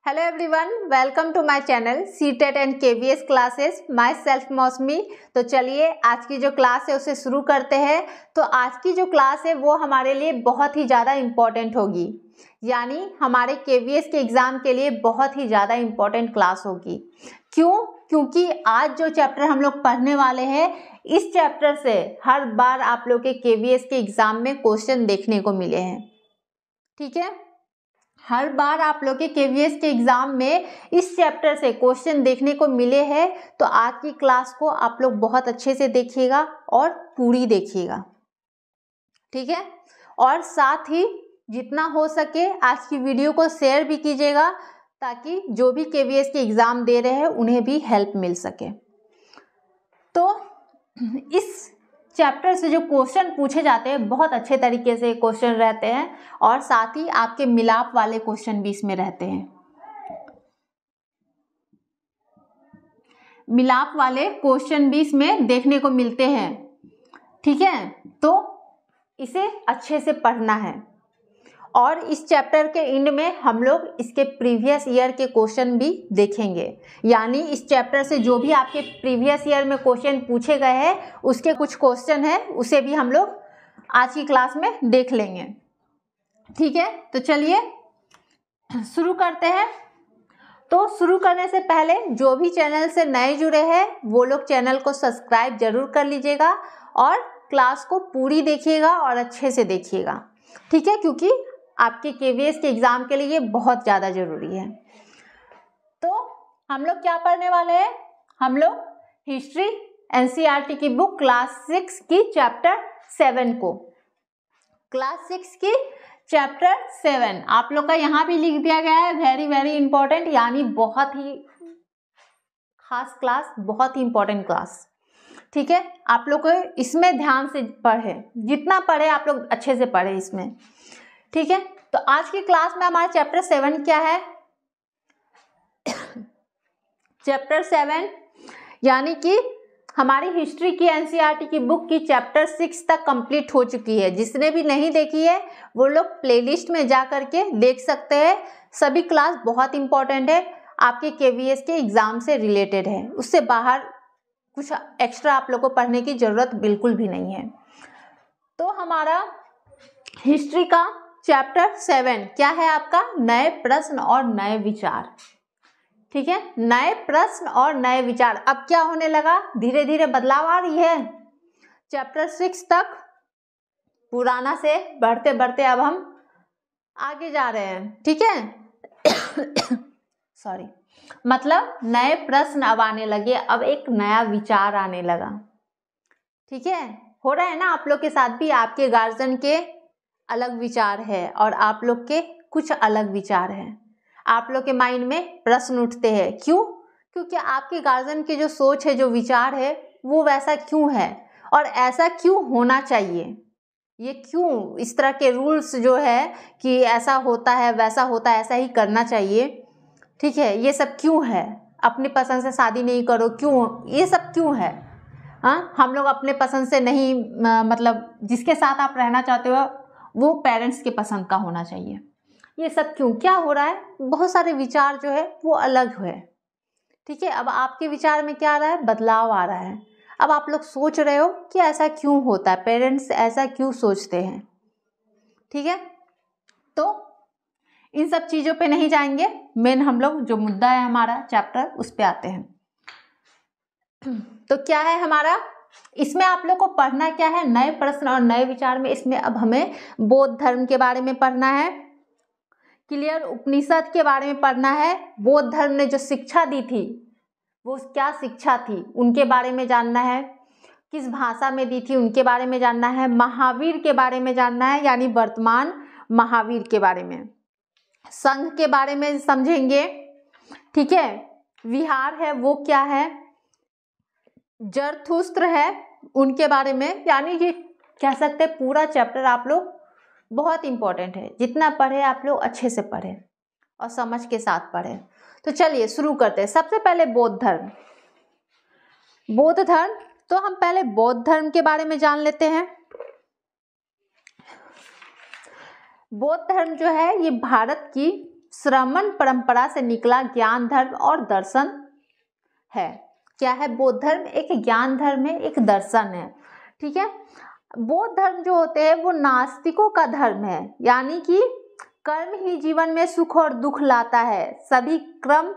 Hello everyone, welcome to my channel CTET and KVS classes. Myself Mausami. तो चलिए आज की जो क्लास है उसे शुरू करते हैं। तो आज की जो क्लास है वो हमारे लिए बहुत ही ज़्यादा इम्पॉर्टेंट होगी, यानी हमारे केवीएस के एग्ज़ाम के लिए बहुत ही ज़्यादा इम्पॉर्टेंट क्लास होगी। क्यों? क्योंकि आज जो चैप्टर हम लोग पढ़ने वाले हैं, इस चैप्टर से हर बार आप लोग के केवीएस के एग्ज़ाम में क्वेश्चन देखने को मिले हैं। ठीक है, हर बार आप लोग के केवीएस के एग्जाम में इस चैप्टर से क्वेश्चन देखने को मिले हैं। तो आज की क्लास को आप लोग बहुत अच्छे से देखिएगा और पूरी देखिएगा, ठीक है। और साथ ही जितना हो सके आज की वीडियो को शेयर भी कीजिएगा, ताकि जो भी केवीएस के एग्जाम दे रहे हैं उन्हें भी हेल्प मिल सके। तो इस चैप्टर से जो क्वेश्चन पूछे जाते हैं बहुत अच्छे तरीके से क्वेश्चन रहते हैं, और साथ ही आपके मिलाप वाले क्वेश्चन भी इसमें रहते हैं। मिलाप वाले क्वेश्चन भी इसमें देखने को मिलते हैं, ठीक है। तो इसे अच्छे से पढ़ना है, और इस चैप्टर के एंड में हम लोग इसके प्रीवियस ईयर के क्वेश्चन भी देखेंगे, यानी इस चैप्टर से जो भी आपके प्रीवियस ईयर में क्वेश्चन पूछे गए हैं उसके कुछ क्वेश्चन है उसे भी हम लोग आज की क्लास में देख लेंगे, ठीक है। तो चलिए शुरू करते हैं। तो शुरू करने से पहले जो भी चैनल से नए जुड़े हैं वो लोग चैनल को सब्सक्राइब जरूर कर लीजिएगा, और क्लास को पूरी देखिएगा और अच्छे से देखिएगा, ठीक है, क्योंकि आपके केवीएस के एग्जाम के लिए बहुत ज़्यादा जरूरी है। तो हम लोग क्या पढ़ने वाले हैं? हम लोग हिस्ट्री एनसीईआरटी की बुक क्लास 6 की चैप्टर 7 को, क्लास 6 की चैप्टर 7 आप लोग का यहाँ भी लिख दिया गया है, वेरी वेरी इंपॉर्टेंट, यानी बहुत ही खास क्लास, बहुत ही इंपॉर्टेंट क्लास, ठीक है। आप लोग को इसमें ध्यान से पढ़े, जितना पढ़े आप लोग अच्छे से पढ़े इसमें, ठीक है। तो आज की क्लास में हमारा चैप्टर 7 क्या है? चैप्टर 7 यानी कि हमारी हिस्ट्री की एनसीईआरटी की बुक की चैप्टर 6 तक कंप्लीट हो चुकी है। जिसने भी नहीं देखी है वो लोग प्लेलिस्ट में जा करके देख सकते हैं। सभी क्लास बहुत इंपॉर्टेंट है, आपके केवीएस के एग्जाम से रिलेटेड है, उससे बाहर कुछ एक्स्ट्रा आप लोग को पढ़ने की जरूरत बिल्कुल भी नहीं है। तो हमारा हिस्ट्री का चैप्टर 7 क्या है? आपका नए प्रश्न और नए विचार, ठीक है। नए प्रश्न और नए विचार। अब क्या होने लगा, धीरे धीरे बदलाव आ रही है। चैप्टर 6 तक पुराना से बढ़ते बढ़ते अब हम आगे जा रहे हैं, ठीक है। सॉरी, मतलब नए प्रश्न अब आने लगे, अब एक नया विचार आने लगा, ठीक है। हो रहा है ना आप लोग के साथ भी? आपके गार्जियन के अलग विचार है और आप लोग के कुछ अलग विचार है, आप लोग के माइंड में प्रश्न उठते हैं। क्यों? क्योंकि आपके गार्जियन की जो सोच है, जो विचार है, वो वैसा क्यों है और ऐसा क्यों होना चाहिए, ये क्यों इस तरह के रूल्स जो है कि ऐसा होता है वैसा होता है, ऐसा ही करना चाहिए, ठीक है, ये सब क्यों है? अपनी पसंद से शादी नहीं करो, क्यों? ये सब क्यों है? हाँ, हम लोग अपने पसंद से नहीं, मतलब जिसके साथ आप रहना चाहते हो वो पेरेंट्स के पसंद का होना चाहिए, ये सब क्यों? क्या हो रहा है? बहुत सारे विचार जो है वो अलग है, ठीक है। अब आपके विचार में क्या आ रहा है? बदलाव आ रहा है। अब आप लोग सोच रहे हो कि ऐसा क्यों होता है, पेरेंट्स ऐसा क्यों सोचते हैं, ठीक है। तो इन सब चीज़ों पे नहीं जाएंगे, मेन हम लोग जो मुद्दा है हमारा चैप्टर उस पे आते हैं। तो क्या है हमारा इसमें? आप लोग को पढ़ना क्या है? नए प्रश्न और नए विचार में इसमें अब हमें बौद्ध धर्म के बारे में पढ़ना है, क्लियर, उपनिषद के बारे में पढ़ना है। बौद्ध धर्म ने जो शिक्षा दी थी वो क्या शिक्षा थी उनके बारे में जानना है, किस भाषा में दी थी उनके बारे में जानना है, महावीर के बारे में जानना है, यानी वर्तमान महावीर के बारे में, संघ के बारे में समझेंगे, ठीक है। विहार है वो क्या है, जरथुस्त्र है उनके बारे में, यानी कि कह सकते हैं पूरा चैप्टर आप लोग बहुत इंपॉर्टेंट है, जितना पढ़े आप लोग अच्छे से पढ़े और समझ के साथ पढ़े। तो चलिए शुरू करते हैं। सबसे पहले बौद्ध धर्म। बौद्ध धर्म, तो हम पहले बौद्ध धर्म के बारे में जान लेते हैं। बौद्ध धर्म जो है ये भारत की श्रमण परंपरा से निकला ज्ञान धर्म और दर्शन है। क्या है? बौद्ध धर्म एक ज्ञान धर्म है, एक दर्शन है। ठीक है। बौद्ध धर्म जो होते हैं वो नास्तिकों का धर्म है, यानी कि कर्म ही जीवन में सुख और दुख लाता है, सभी क्रम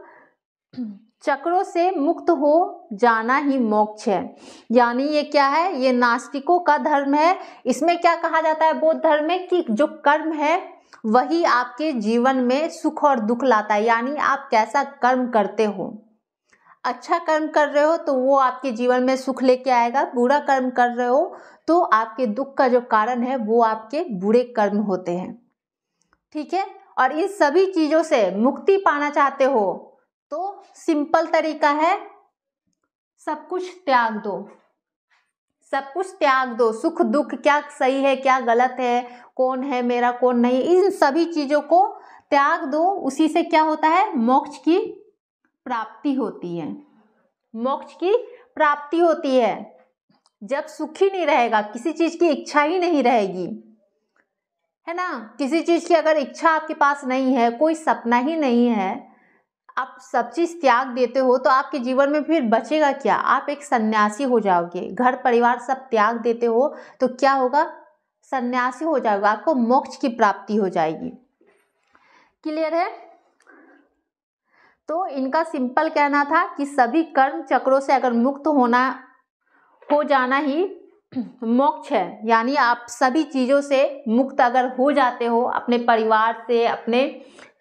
चक्रों से मुक्त हो जाना ही मोक्ष है। यानी ये क्या है? ये नास्तिकों का धर्म है। इसमें क्या कहा जाता है बौद्ध धर्म में कि जो कर्म है वही आपके जीवन में सुख और दुख लाता है। यानी आप कैसा कर्म करते हो, अच्छा कर्म कर रहे हो तो वो आपके जीवन में सुख लेके आएगा, बुरा कर्म कर रहे हो तो आपके दुख का जो कारण है वो आपके बुरे कर्म होते हैं। ठीक है। और इन सभी चीजों से मुक्ति पाना चाहते हो तो सिंपल तरीका है, सब कुछ त्याग दो। सब कुछ त्याग दो, सुख दुख, क्या सही है क्या गलत है, कौन है मेरा कौन नहीं, इन सभी चीजों को त्याग दो। उसी से क्या होता है? मोक्ष की प्राप्ति होती है। मोक्ष की प्राप्ति होती है। जब सुख ही नहीं रहेगा, किसी चीज की इच्छा ही नहीं रहेगी, है ना, किसी चीज की अगर इच्छा आपके पास नहीं है, कोई सपना ही नहीं है, आप सब चीज त्याग देते हो तो आपके जीवन में फिर बचेगा क्या? आप एक सन्यासी हो जाओगे। घर परिवार सब त्याग देते हो तो क्या होगा? सन्यासी हो जाओगे, आपको मोक्ष की प्राप्ति हो जाएगी। क्लियर है? तो इनका सिंपल कहना था कि सभी कर्म चक्रों से अगर मुक्त हो जाना ही मोक्ष है। यानी आप सभी चीजों से मुक्त अगर हो जाते हो, अपने परिवार से, अपने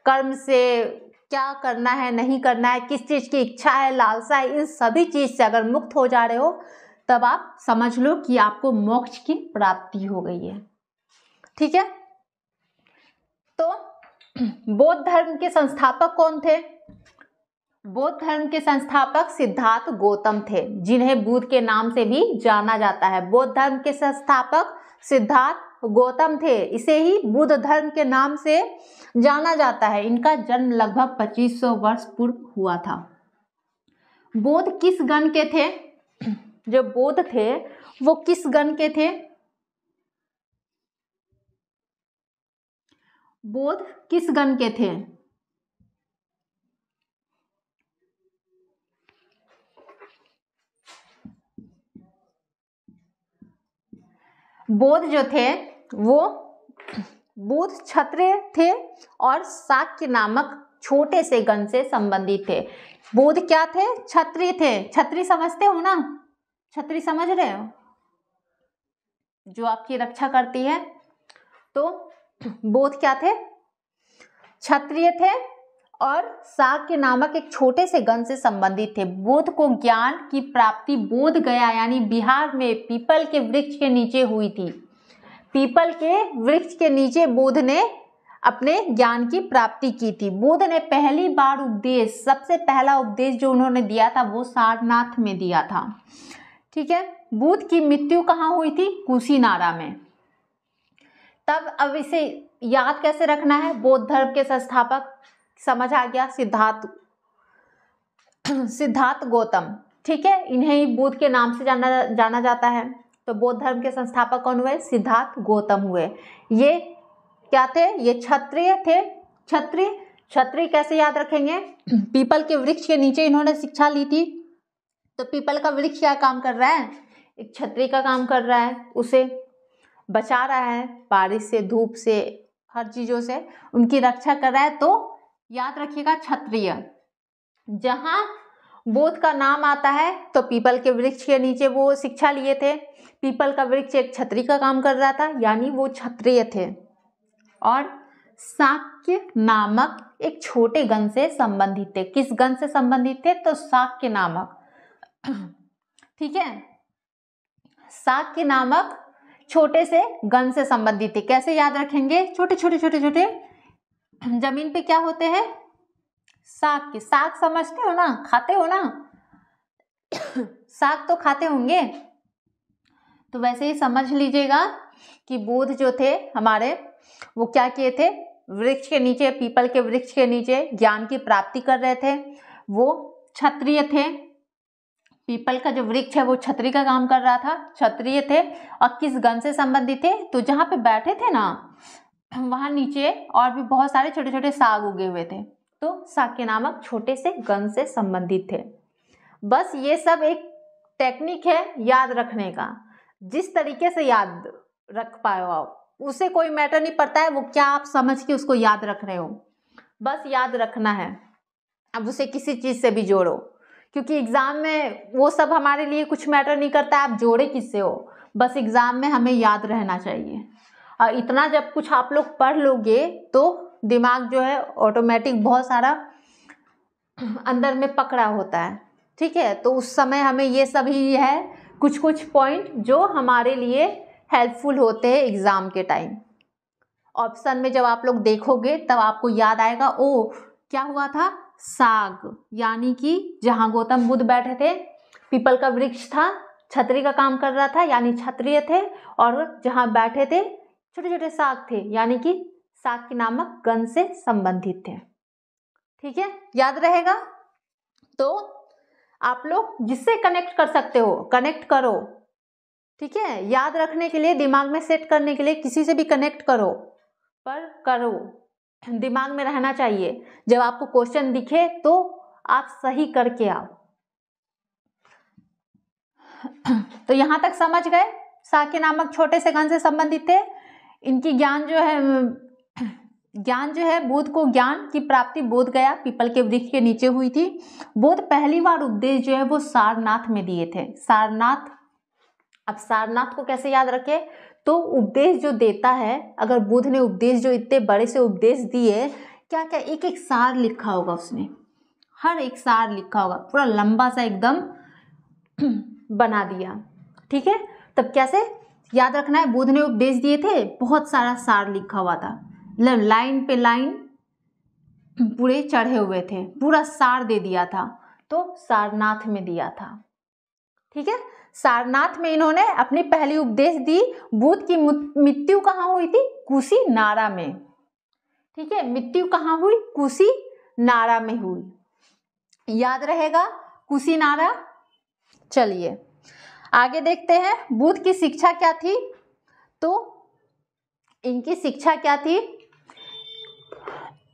कर्म से, क्या करना है नहीं करना है, किस चीज की इच्छा है लालसा है, इन सभी चीज से अगर मुक्त हो जा रहे हो तब आप समझ लो कि आपको मोक्ष की प्राप्ति हो गई है। ठीक है। तो बौद्ध धर्म के संस्थापक कौन थे? बौद्ध धर्म के संस्थापक सिद्धार्थ गौतम थे, जिन्हें बुद्ध के नाम से भी जाना जाता है। बौद्ध धर्म के संस्थापक सिद्धार्थ गौतम थे, इसे ही बुद्ध धर्म के नाम से जाना जाता है। इनका जन्म लगभग 2500 वर्ष पूर्व हुआ था। बौद्ध किस गण के थे? जो बौद्ध थे वो किस गण के थे? बौद्ध किस गण के थे? बौद्ध जो थे वो बौद्ध क्षत्रिय थे और शाक्य नामक छोटे से गण से संबंधित थे। बौद्ध क्या थे? क्षत्रिय थे। क्षत्रिय समझते हो ना? क्षत्रिय समझ रहे हो? जो आपकी रक्षा करती है। तो बौद्ध क्या थे? क्षत्रिय थे और शाक्य नामक एक छोटे से गण से संबंधित थे। बुद्ध को ज्ञान की प्राप्ति बोध गया यानी बिहार में पीपल के वृक्ष के नीचे हुई थी। पीपल के वृक्ष के नीचे बुद्ध ने अपने ज्ञान की प्राप्ति की थी। बुद्ध ने पहली बार उपदेश, सबसे पहला उपदेश जो उन्होंने दिया था वो सारनाथ में दिया था। ठीक है। बुद्ध की मृत्यु कहाँ हुई थी? कुशीनारा में। तब अब इसे याद कैसे रखना है? बौद्ध धर्म के संस्थापक समझ आ गया, सिद्धार्थ गौतम। ठीक है। इन्हें ही बुद्ध के नाम से जाना जाता है। तो बौद्ध धर्म के संस्थापक कौन हुए? सिद्धार्थ गौतम हुए। ये क्या थे? ये क्षत्रिय थे। क्षत्रिय कैसे याद रखेंगे? पीपल के वृक्ष के नीचे इन्होंने शिक्षा ली थी। तो पीपल का वृक्ष क्या काम कर रहा है? एक क्षत्रिय का काम कर रहा है, उसे बचा रहा है बारिश से, धूप से, हर चीजों से उनकी रक्षा कर रहा है। तो याद रखिएगा क्षत्रिय। जहां बौद्ध का नाम आता है तो पीपल के वृक्ष के नीचे वो शिक्षा लिए थे। पीपल का वृक्ष एक क्षत्रिय का काम कर रहा था, यानी वो क्षत्रिय थे। और शाक्य नामक एक छोटे गण से संबंधित थे। किस गण से संबंधित थे? तो शाक्य नामक। ठीक है। शाक्य नामक छोटे से गण से संबंधित थे। कैसे याद रखेंगे? छोटे छोटे जमीन पे क्या होते हैं? शाक। साग समझते हो ना? खाते हो ना? साग तो खाते होंगे। तो वैसे ही समझ लीजिएगा कि बुद्ध जो थे हमारे, वो क्या किए थे? वृक्ष के नीचे, पीपल के वृक्ष के नीचे ज्ञान की प्राप्ति कर रहे थे। वो क्षत्रिय थे। पीपल का जो वृक्ष है वो क्षत्रिय का काम कर रहा था, क्षत्रिय थे। और किस गण से संबंधित थे? तो जहाँ पे बैठे थे ना, वहाँ नीचे और भी बहुत सारे छोटे छोटे साग उगे हुए थे, तो साके नामक छोटे से गण से संबंधित थे। बस ये सब एक टेक्निक है याद रखने का, जिस तरीके से याद रख पाए हो आप, उसे कोई मैटर नहीं पड़ता है वो क्या आप समझ के उसको याद रख रहे हो, बस याद रखना है। अब उसे किसी चीज़ से भी जोड़ो, क्योंकि एग्ज़ाम में वो सब हमारे लिए कुछ मैटर नहीं करता है आप जोड़े किससे हो, बस एग्ज़ाम में हमें याद रहना चाहिए। और इतना जब कुछ आप लोग पढ़ लोगे तो दिमाग जो है ऑटोमेटिक बहुत सारा अंदर में पकड़ा होता है, ठीक है। तो उस समय हमें ये सब ही है कुछ कुछ पॉइंट जो हमारे लिए हेल्पफुल होते हैं एग्ज़ाम के टाइम। ऑप्शन में जब आप लोग देखोगे तब आपको याद आएगा, ओ क्या हुआ था, साग, यानी कि जहाँ गौतम बुद्ध बैठे थे पीपल का वृक्ष था, छतरी का काम कर रहा था यानी क्षत्रिय थे, और जहाँ बैठे थे छोटे छोटे साग थे यानी कि साग नामक गण से संबंधित थे, ठीक है, याद रहेगा। तो आप लोग जिससे कनेक्ट कर सकते हो कनेक्ट करो, ठीक है। याद रखने के लिए, दिमाग में सेट करने के लिए किसी से भी कनेक्ट करो, पर करो, दिमाग में रहना चाहिए। जब आपको क्वेश्चन दिखे तो आप सही करके आओ। तो यहाँ तक समझ गए, साके नामक छोटे से गण से संबंधित थे। इनकी ज्ञान जो है बुद्ध को ज्ञान की प्राप्ति बोध गया पीपल के वृक्ष के नीचे हुई थी। बुद्ध पहली बार उपदेश जो है वो सारनाथ में दिए थे। सारनाथ, अब सारनाथ को कैसे याद रखे, तो उपदेश जो देता है, अगर बुद्ध ने उपदेश जो इतने बड़े से उपदेश दिए, क्या क्या एक एक सार लिखा होगा उसने, हर एक सार लिखा होगा, पूरा लंबा सा एकदम बना दिया, ठीक है। तब कैसे याद रखना है, बुद्ध ने उपदेश दिए थे, बहुत सारा सार लिखा हुआ था, लाइन पे लाइन पूरे चढ़े हुए थे, पूरा सार दे दिया था, तो सारनाथ में दिया था, ठीक है। सारनाथ में इन्होंने अपनी पहली उपदेश दी। बुद्ध की मृत्यु कहाँ हुई थी, कुशीनारा में, ठीक है। मृत्यु कहाँ हुई, कुशीनारा में हुई, याद रहेगा कुशीनारा। चलिए आगे देखते हैं बुद्ध की शिक्षा क्या थी। तो इनकी शिक्षा क्या थी,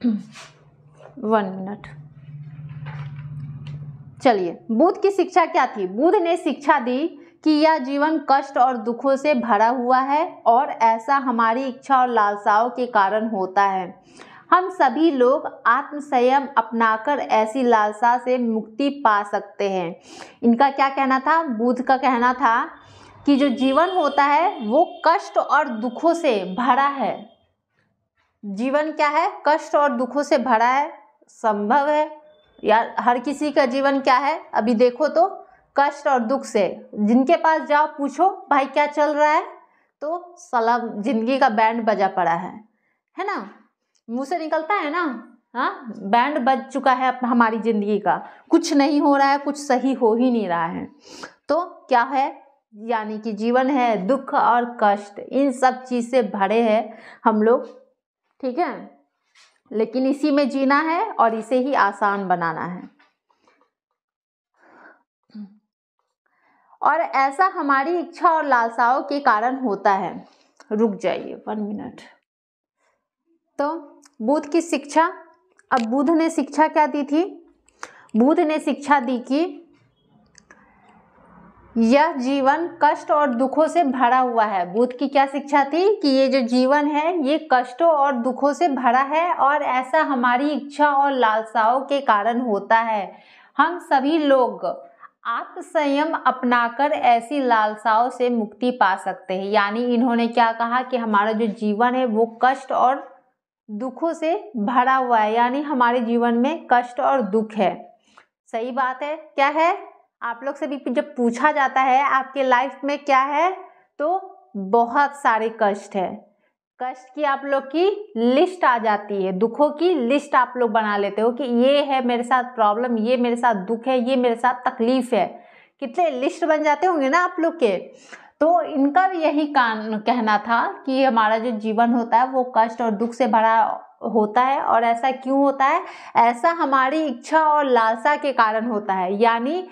1 मिनट, चलिए बुद्ध की शिक्षा क्या थी। बुद्ध ने शिक्षा दी कि यह जीवन कष्ट और दुखों से भरा हुआ है और ऐसा हमारी इच्छा और लालसाओं के कारण होता है। हम सभी लोग आत्मसंयम अपनाकर ऐसी लालसा से मुक्ति पा सकते हैं। इनका क्या कहना था, बुद्ध का कहना था कि जो जीवन होता है वो कष्ट और दुखों से भरा है। जीवन क्या है, कष्ट और दुखों से भरा है। संभव है यार, हर किसी का जीवन क्या है, अभी देखो तो कष्ट और दुख से, जिनके पास जाओ पूछो भाई क्या चल रहा है, तो साला जिंदगी का बैंड बजा पड़ा है ना, मुंह से निकलता है ना, हाँ बैंड बज चुका है हमारी जिंदगी का, कुछ नहीं हो रहा है, कुछ सही हो ही नहीं रहा है। तो क्या है, यानी कि जीवन है दुख और कष्ट, इन सब चीज से भरे हैं हम लोग, ठीक है। लेकिन इसी में जीना है और इसे ही आसान बनाना है। और ऐसा हमारी इच्छा और लालसाओं के कारण होता है। रुक जाइए 1 मिनट। तो बुद्ध की शिक्षा, अब बुद्ध ने शिक्षा क्या दी थी, बुद्ध ने शिक्षा दी कि यह जीवन कष्ट और दुखों से भरा हुआ है। बुद्ध की क्या शिक्षा थी कि ये जो जीवन है ये कष्टों और दुखों से भरा है और ऐसा हमारी इच्छा और लालसाओं के कारण होता है। हम सभी लोग आत्मसंयम अपनाकर ऐसी लालसाओं से मुक्ति पा सकते हैं। यानी इन्होंने क्या कहा कि हमारा जो जीवन है वो कष्ट और दुखों से भरा हुआ है, यानी हमारे जीवन में कष्ट और दुख है। सही बात है, क्या है, आप लोग से भी जब पूछा जाता है आपके लाइफ में क्या है, तो बहुत सारे कष्ट है, कष्ट की आप लोग की लिस्ट आ जाती है, दुखों की लिस्ट आप लोग बना लेते हो कि ये है मेरे साथ प्रॉब्लम, ये मेरे साथ दुख है, ये मेरे साथ तकलीफ है, कितने लिस्ट बन जाते होंगे ना आप लोग के। तो इनका भी यही कहना था कि हमारा जो जीवन होता है वो कष्ट और दुख से भरा होता है, और ऐसा क्यों होता है, ऐसा हमारी इच्छा और लालसा के कारण होता है। यानी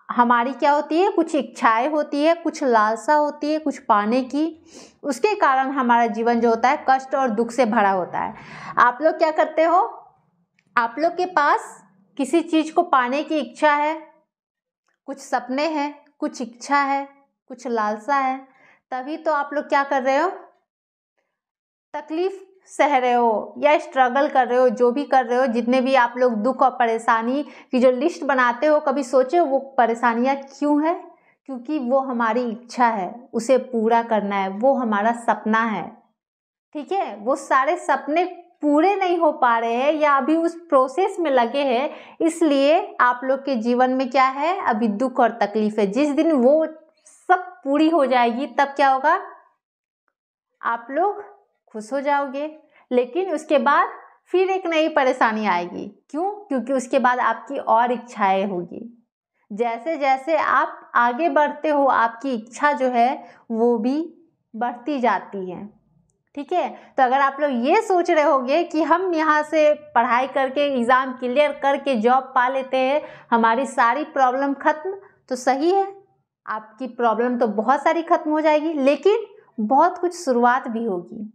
हमारी क्या होती है, कुछ इच्छाएं होती है, कुछ लालसा होती है कुछ पाने की, उसके कारण हमारा जीवन जो होता है कष्ट और दुख से भरा होता है। आप लोग क्या करते हो, आप लोग के पास किसी चीज़ को पाने की इच्छा है, कुछ सपने हैं, कुछ इच्छा है, कुछ लालसा है, तभी तो आप लोग क्या कर रहे हो, तकलीफ सह रहे हो या स्ट्रगल कर रहे हो, जो भी कर रहे हो, जितने भी आप लोग दुख और परेशानी की जो लिस्ट बनाते हो, कभी सोचे हो वो परेशानियां क्यों है? क्योंकि वो हमारी इच्छा है, उसे पूरा करना है, वो हमारा सपना है। ठीक है, वो सारे सपने पूरे नहीं हो पा रहे हैं या अभी उस प्रोसेस में लगे हैं, इसलिए आप लोग के जीवन में क्या है, अभी दुख और तकलीफ है। जिस दिन वो सब पूरी हो जाएगी तब क्या होगा, आप लोग खुश हो जाओगे, लेकिन उसके बाद फिर एक नई परेशानी आएगी। क्यों? क्योंकि उसके बाद आपकी और इच्छाएं होगी। जैसे जैसे आप आगे बढ़ते हो आपकी इच्छा जो है वो भी बढ़ती जाती है। ठीक है, तो अगर आप लोग ये सोच रहे होगे कि हम यहाँ से पढ़ाई करके एग्ज़ाम क्लियर करके जॉब पा लेते हैं, हमारी सारी प्रॉब्लम खत्म, तो सही है, आपकी प्रॉब्लम तो बहुत सारी खत्म हो जाएगी, लेकिन बहुत कुछ शुरुआत भी होगी,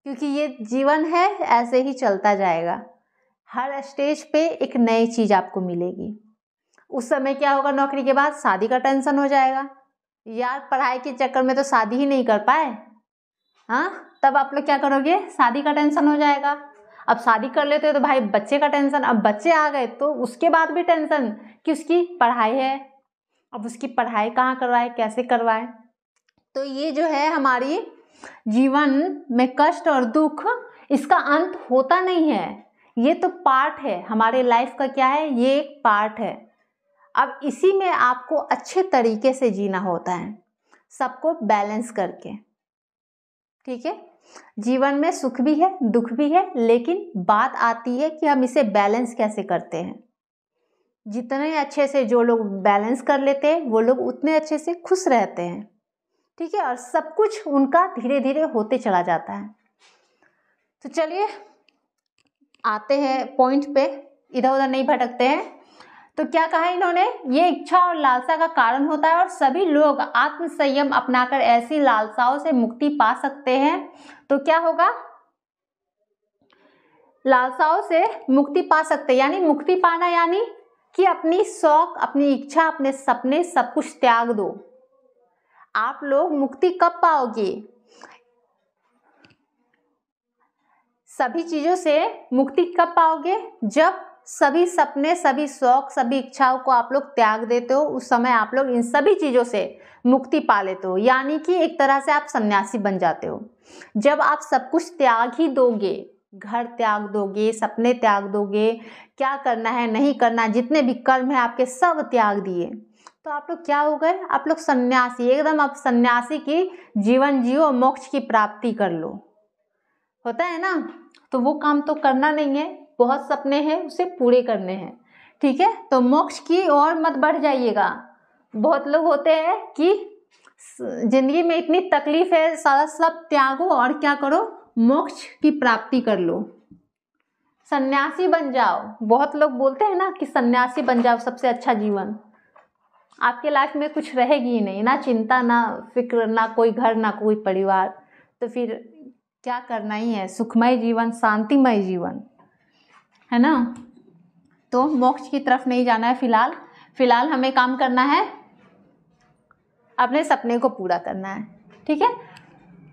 क्योंकि ये जीवन है, ऐसे ही चलता जाएगा। हर स्टेज पे एक नई चीज़ आपको मिलेगी। उस समय क्या होगा, नौकरी के बाद शादी का टेंशन हो जाएगा, यार पढ़ाई के चक्कर में तो शादी ही नहीं कर पाए, हाँ, तब आप लोग क्या करोगे, शादी का टेंशन हो जाएगा। अब शादी कर लेते हो तो भाई बच्चे का टेंशन, अब बच्चे आ गए तो उसके बाद भी टेंशन कि उसकी पढ़ाई है, अब उसकी पढ़ाई कहाँ करवाए, कैसे करवाए। तो ये जो है हमारी जीवन में कष्ट और दुख, इसका अंत होता नहीं है, ये तो पार्ट है हमारे लाइफ का। क्या है, ये एक पार्ट है। अब इसी में आपको अच्छे तरीके से जीना होता है, सबको बैलेंस करके। ठीक है, जीवन में सुख भी है दुख भी है, लेकिन बात आती है कि हम इसे बैलेंस कैसे करते हैं। जितने अच्छे से जो लोग बैलेंस कर लेते हैं वो लोग उतने अच्छे से खुश रहते हैं। ठीक है, और सब कुछ उनका धीरे धीरे होते चला जाता है। तो चलिए आते हैं पॉइंट पे, इधर उधर नहीं भटकते हैं। तो क्या कहा इन्होंने, ये इच्छा और लालसा का कारण होता है और सभी लोग आत्म संयम अपनाकर ऐसी लालसाओं से मुक्ति पा सकते हैं। तो क्या होगा, लालसाओं से मुक्ति पा सकते, यानी मुक्ति पाना यानी कि अपनी शौक, अपनी इच्छा, अपने सपने सब कुछ त्याग दो। आप लोग मुक्ति कब पाओगे, सभी चीजों से मुक्ति कब पाओगे, जब सभी सपने, सभी शौक, सभी इच्छाओं को आप लोग त्याग देते हो, उस समय आप लोग इन सभी चीज़ों से मुक्ति पा लेते हो। यानी कि एक तरह से आप सन्यासी बन जाते हो। जब आप सब कुछ त्याग ही दोगे, घर त्याग दोगे, सपने त्याग दोगे, क्या करना है नहीं करना, जितने भी कर्म है आपके सब त्याग दिए, तो आप लोग क्या हो गए, आप लोग सन्यासी, एकदम आप सन्यासी की जीवन जियो, मोक्ष की प्राप्ति कर लो। होता है ना, तो वो काम तो करना नहीं है, बहुत सपने हैं उसे पूरे करने हैं। ठीक है, तो मोक्ष की ओर मत बढ़ जाइएगा। बहुत लोग होते हैं कि जिंदगी में इतनी तकलीफ है, सारा सब त्यागो और क्या करो, मोक्ष की प्राप्ति कर लो, सन्यासी बन जाओ। बहुत लोग बोलते हैं ना कि सन्यासी बन जाओ, सबसे अच्छा जीवन। आपके लाइफ में कुछ रहेगी ही नहीं, ना चिंता, ना फिक्र, ना कोई घर, ना कोई परिवार, तो फिर क्या करना ही है, सुखमय जीवन, शांतिमय जीवन, है ना। तो मोक्ष की तरफ नहीं जाना है फिलहाल हमें काम करना है, अपने सपने को पूरा करना है। ठीक है,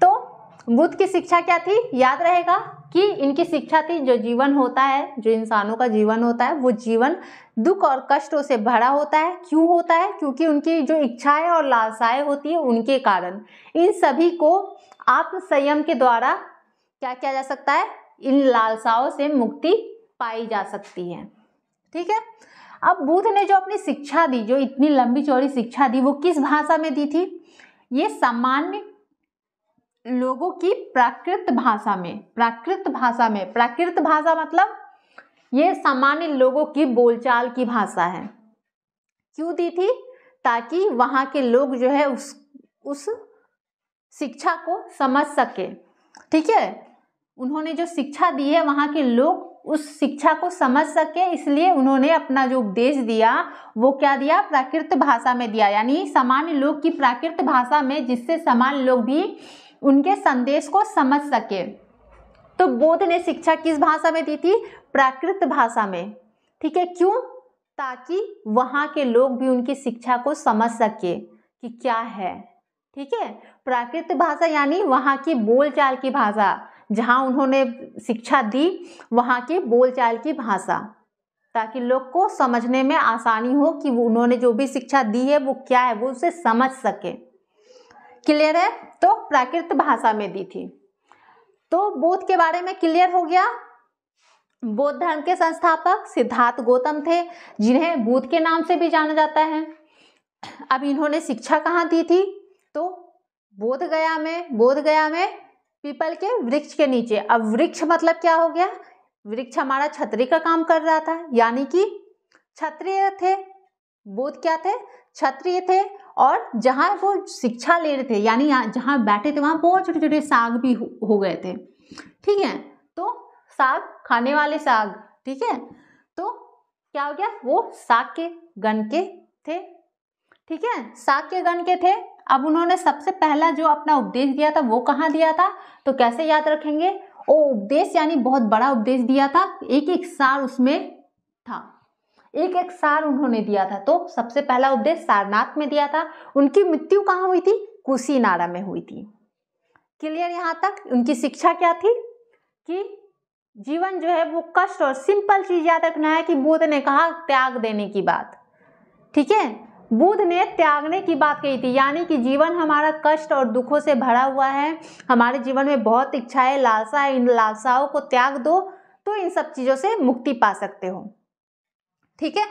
तो बुद्ध की शिक्षा क्या थी, याद रहेगा कि इनकी शिक्षा थी, जो जीवन होता है, जो इंसानों का जीवन होता है, वो जीवन दुख और कष्टों से भरा होता है। क्यों होता है, क्योंकि उनकी जो इच्छाएं और लालसाएं होती है, उनके कारण इन सभी को आत्म संयम के द्वारा क्या किया जा सकता है, इन लालसाओं से मुक्ति पाई जा सकती है। ठीक है, अब बुद्ध ने जो अपनी शिक्षा दी, जो इतनी लंबी चौड़ी शिक्षा दी, वो किस भाषा में दी थी, ये सामान्य लोगों की प्राकृत भाषा में। प्राकृत भाषा मतलब ये सामान्य लोगों की बोलचाल की भाषा है। क्यों दी थी, ताकि वहाँ के लोग जो है उस शिक्षा को समझ सके। ठीक है, उन्होंने जो शिक्षा दी है वहाँ के लोग उस शिक्षा को समझ सके, इसलिए उन्होंने अपना जो उपदेश दिया वो क्या दिया, प्राकृत भाषा में दिया, यानी सामान्य लोग की प्राकृत भाषा में, जिससे सामान्य लोग भी उनके संदेश को समझ सके। तो बुद्ध ने शिक्षा किस भाषा में दी थी, प्राकृत भाषा में। ठीक है, क्यों, ताकि वहाँ के लोग भी उनकी शिक्षा को समझ सके कि क्या है। ठीक है, प्राकृत भाषा यानी वहाँ की बोलचाल की भाषा, जहाँ उन्होंने शिक्षा दी वहाँ की बोलचाल की भाषा, ताकि लोग को समझने में आसानी हो कि उन्होंने जो भी शिक्षा दी है वो क्या है, वो उसे समझ सके। क्लियर है, तो प्राकृत भाषा में दी थी। तो बुद्ध के बारे में क्लियर हो गया। बौद्ध धर्म के संस्थापक सिद्धार्थ गौतम थे, जिन्हें बुद्ध के नाम से भी जाना जाता है। अब इन्होंने शिक्षा कहाँ दी थी, तो बोध गया में पीपल के वृक्ष के नीचे। अब वृक्ष मतलब क्या हो गया, वृक्ष हमारा छतरी का काम कर रहा था, यानी कि क्षत्रिय थे। बुद्ध क्या थे, क्षत्रिय थे। और जहाँ वो शिक्षा ले रहे थे, यानी जहाँ बैठे थे वहाँ बहुत छोटे छोटे साग भी हो गए थे। ठीक है, तो साग खाने वाले साग। ठीक है, तो क्या हो गया, वो साग के गण के थे। ठीक है, साग के गण के थे। अब उन्होंने सबसे पहला जो अपना उपदेश दिया था वो कहाँ दिया था, तो कैसे याद रखेंगे, वो उपदेश यानी बहुत बड़ा उपदेश दिया था, एक एक सार उसमें था, एक एक सार उन्होंने दिया था। तो सबसे पहला उपदेश सारनाथ में दिया था। उनकी मृत्यु कहाँ हुई थी, कुशीनारा में हुई थी। क्लियर यहाँ तक। उनकी शिक्षा क्या थी कि जीवन जो है वो कष्ट, और सिंपल चीज याद रखना है कि बुद्ध ने कहा त्याग देने की बात। ठीक है, बुद्ध ने त्यागने की बात कही थी, यानी कि जीवन हमारा कष्ट और दुखों से भरा हुआ है, हमारे जीवन में बहुत इच्छाएं, लालसा है, इन लालसाओं को त्याग दो तो इन सब चीजों से मुक्ति पा सकते हो। ठीक है,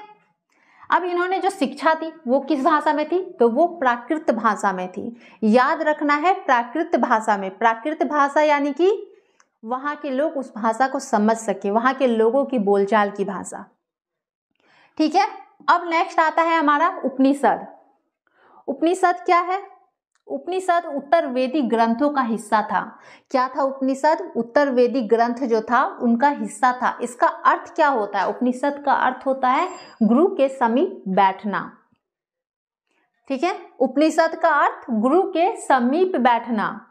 अब इन्होंने जो शिक्षा दी वो किस भाषा में थी, तो वो प्राकृत भाषा में थी। याद रखना है, प्राकृत भाषा में। प्राकृत भाषा यानी कि वहाँ के लोग उस भाषा को समझ सके, वहाँ के लोगों की बोलचाल की भाषा। ठीक है, अब नेक्स्ट आता है हमारा उपनिषद। उपनिषद क्या है, उपनिषद उत्तर वैदिक ग्रंथों का हिस्सा था। क्या था उपनिषद, उत्तर वैदिक ग्रंथ जो था उनका हिस्सा था। इसका अर्थ क्या होता है, उपनिषद का अर्थ होता है गुरु के समीप बैठना। ठीक है, उपनिषद का अर्थ गुरु के समीप बैठना।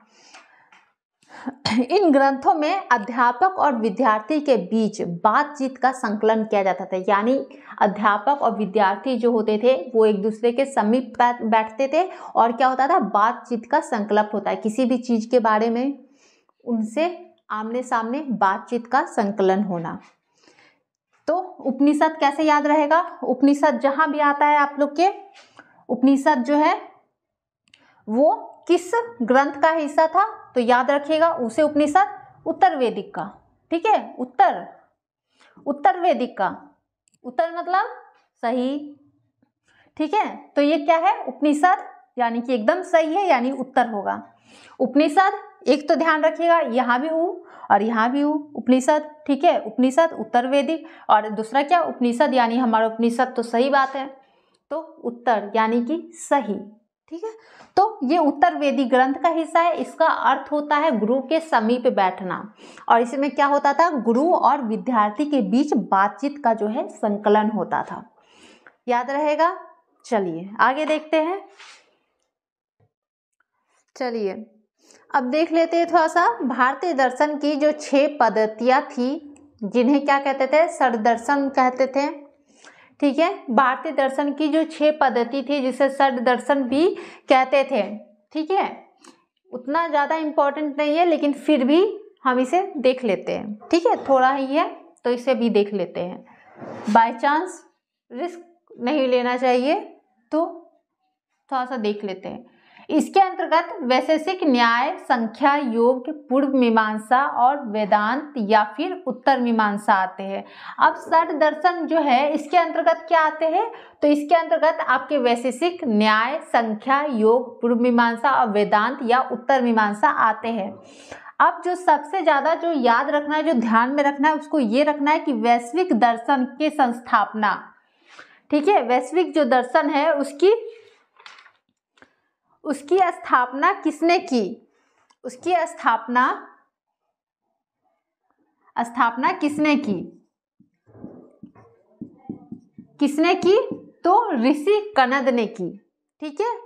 इन ग्रंथों में अध्यापक और विद्यार्थी के बीच बातचीत का संकलन किया जाता था, यानी अध्यापक और विद्यार्थी जो होते थे वो एक दूसरे के समीप बैठते थे, और क्या होता था, बातचीत का संकल्प होता है, किसी भी चीज के बारे में उनसे आमने सामने बातचीत का संकलन होना। तो उपनिषद कैसे याद रहेगा, उपनिषद जहां भी आता है आप लोग के, उपनिषद जो है वो किस ग्रंथ का हिस्सा था, तो याद रखिएगा उसे उपनिषद उत्तर वैदिक का। ठीक है, उत्तर वैदिक का, उत्तर मतलब सही। ठीक है, तो ये क्या है, उपनिषद यानी कि एकदम सही है, यानी उत्तर होगा। उपनिषद एक तो ध्यान रखिएगा, यहाँ भी ऊ और यहाँ भी ऊ, उपनिषद। ठीक है, उपनिषद उत्तर वैदिक, और दूसरा क्या, उपनिषद यानी हमारा उपनिषद तो सही बात है, तो उत्तर यानी कि सही। ठीक है, तो ये उत्तर वैदिक ग्रंथ का हिस्सा है। इसका अर्थ होता है गुरु के समीप बैठना, और इसमें क्या होता था, गुरु और विद्यार्थी के बीच बातचीत का जो है संकलन होता था। याद रहेगा। चलिए आगे देखते हैं। चलिए अब देख लेते हैं थोड़ा सा भारतीय दर्शन की जो 6 पद्धतियां थी, जिन्हें क्या कहते थे, षड्दर्शन कहते थे। ठीक है, भारतीय दर्शन की जो 6 पद्धति थी जिसे षड्दर्शन भी कहते थे। ठीक है, उतना ज़्यादा इम्पोर्टेंट नहीं है, लेकिन फिर भी हम इसे देख लेते हैं। ठीक है, थोड़ा ही है तो इसे भी देख लेते हैं। बाय चांस रिस्क नहीं लेना चाहिए, तो थोड़ा सा देख लेते हैं। इसके अंतर्गत वैशेषिक न्याय, संख्या, योग, पूर्व मीमांसा और वेदांत या फिर उत्तर मीमांसा आते हैं। अब षड दर्शन जो है इसके अंतर्गत क्या आते हैं, तो इसके अंतर्गत आपके वैशेषिक न्याय, संख्या, योग, पूर्व मीमांसा और वेदांत या उत्तर मीमांसा आते हैं। अब जो सबसे ज्यादा जो याद रखना है, जो ध्यान में रखना है, उसको ये रखना है कि वैश्विक दर्शन की संस्थापना, ठीक है, वैश्विक जो दर्शन है उसकी स्थापना किसने की, उसकी स्थापना स्थापना किसने की? किसने की? तो ऋषि कनद ने की। ठीक है,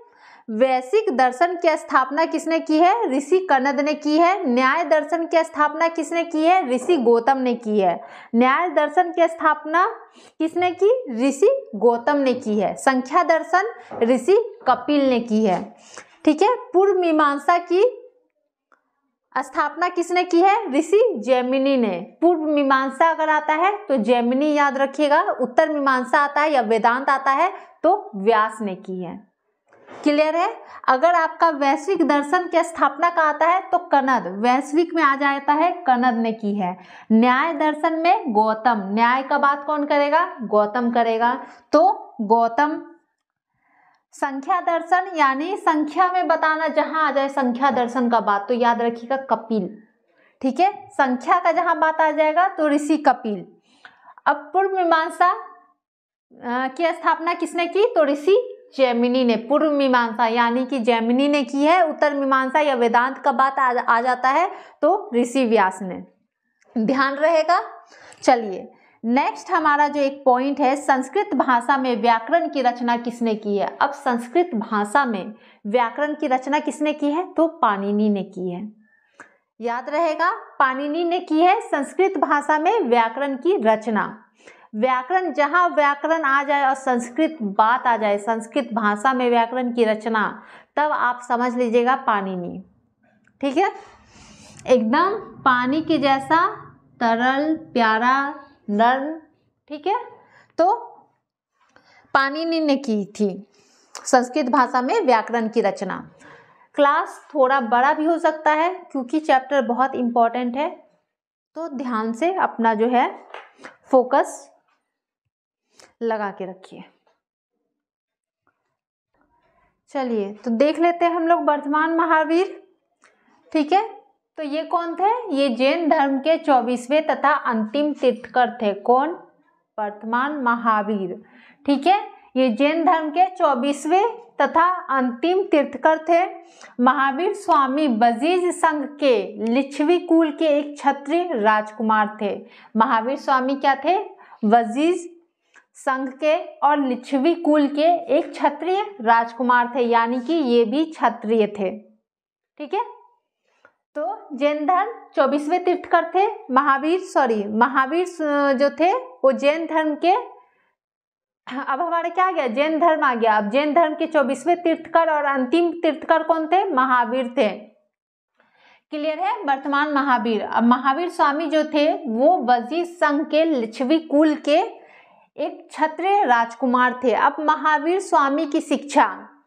वैदिक दर्शन की स्थापना किसने की है? ऋषि कनद ने की है। न्याय दर्शन की स्थापना किसने की है? ऋषि गौतम ने की है। न्याय दर्शन की स्थापना किसने की? ऋषि गौतम ने की है। संख्या दर्शन ऋषि कपिल ने की है। ठीक है, पूर्व मीमांसा की स्थापना किसने की है? ऋषि जैमिनी ने। पूर्व मीमांसा अगर आता है तो जैमिनी याद रखिएगा, उत्तर मीमांसा आता है या वेदांत आता है तो व्यास ने की है। क्लियर है? अगर आपका वैश्विक दर्शन की स्थापना का आता है तो कनद, वैश्विक में आ जाता है कनद ने की है। न्याय दर्शन में गौतम, न्याय का बात कौन करेगा? गौतम करेगा, तो गौतम। संख्या दर्शन यानी संख्या में बताना, जहां आ जाए संख्या दर्शन का बात तो याद रखिएगा कपिल। ठीक है, संख्या का जहां बात आ जाएगा तो ऋषि कपिल। अब पूर्व मीमांसा की स्थापना किसने की? तो ऋषि जैमिनी ने। पूर्व मीमांसा यानी कि जैमिनी ने की है। उत्तर मीमांसा या वेदांत का बात आ जाता है तो ऋषि व्यास ने। ध्यान रहेगा। चलिए नेक्स्ट हमारा जो एक पॉइंट है, संस्कृत भाषा में व्याकरण की रचना किसने की है? अब संस्कृत भाषा में व्याकरण की रचना किसने की है? तो पाणिनि ने की है। याद रहेगा, पाणिनि ने की है संस्कृत भाषा में व्याकरण की रचना। व्याकरण, जहां व्याकरण आ जाए और संस्कृत बात आ जाए, संस्कृत भाषा में व्याकरण की रचना, तब आप समझ लीजिएगा पाणिनि। ठीक है, एकदम पानी के जैसा तरल, प्यारा, नर्म। ठीक है, तो पाणिनि ने की थी संस्कृत भाषा में व्याकरण की रचना। क्लास थोड़ा बड़ा भी हो सकता है क्योंकि चैप्टर बहुत इंपॉर्टेंट है, तो ध्यान से अपना जो है फोकस लगा के रखिए। चलिए तो देख लेते हैं हम लोग वर्धमान महावीर। ठीक है, तो ये कौन थे? ये जैन धर्म के 24वें तथा अंतिम तीर्थकर थे। कौन? वर्धमान महावीर। ठीक है, ये जैन धर्म के 24वें तथा अंतिम तीर्थकर थे। महावीर स्वामी वजीज संघ के लिच्छवी कुल के एक क्षत्रिय राजकुमार थे। महावीर स्वामी क्या थे? वजीज संघ के और लिच्छवी कुल के एक क्षत्रिय राजकुमार थे, यानी कि ये भी क्षत्रिय थे। ठीक है, तो जैन धर्म 24वें तीर्थकर थे। महावीर जो थे वो जैन धर्म के, अब हमारे क्या आ गया? जैन धर्म आ गया। अब जैन धर्म के 24वें तीर्थकर और अंतिम तीर्थकर कौन थे? महावीर थे। क्लियर है? वर्तमान महावीर। अब महावीर स्वामी जो थे वो वजीज संघ के लिच्छवी कुल के एक क्षत्रिय राजकुमार थे। अब महावीर स्वामी की शिक्षा,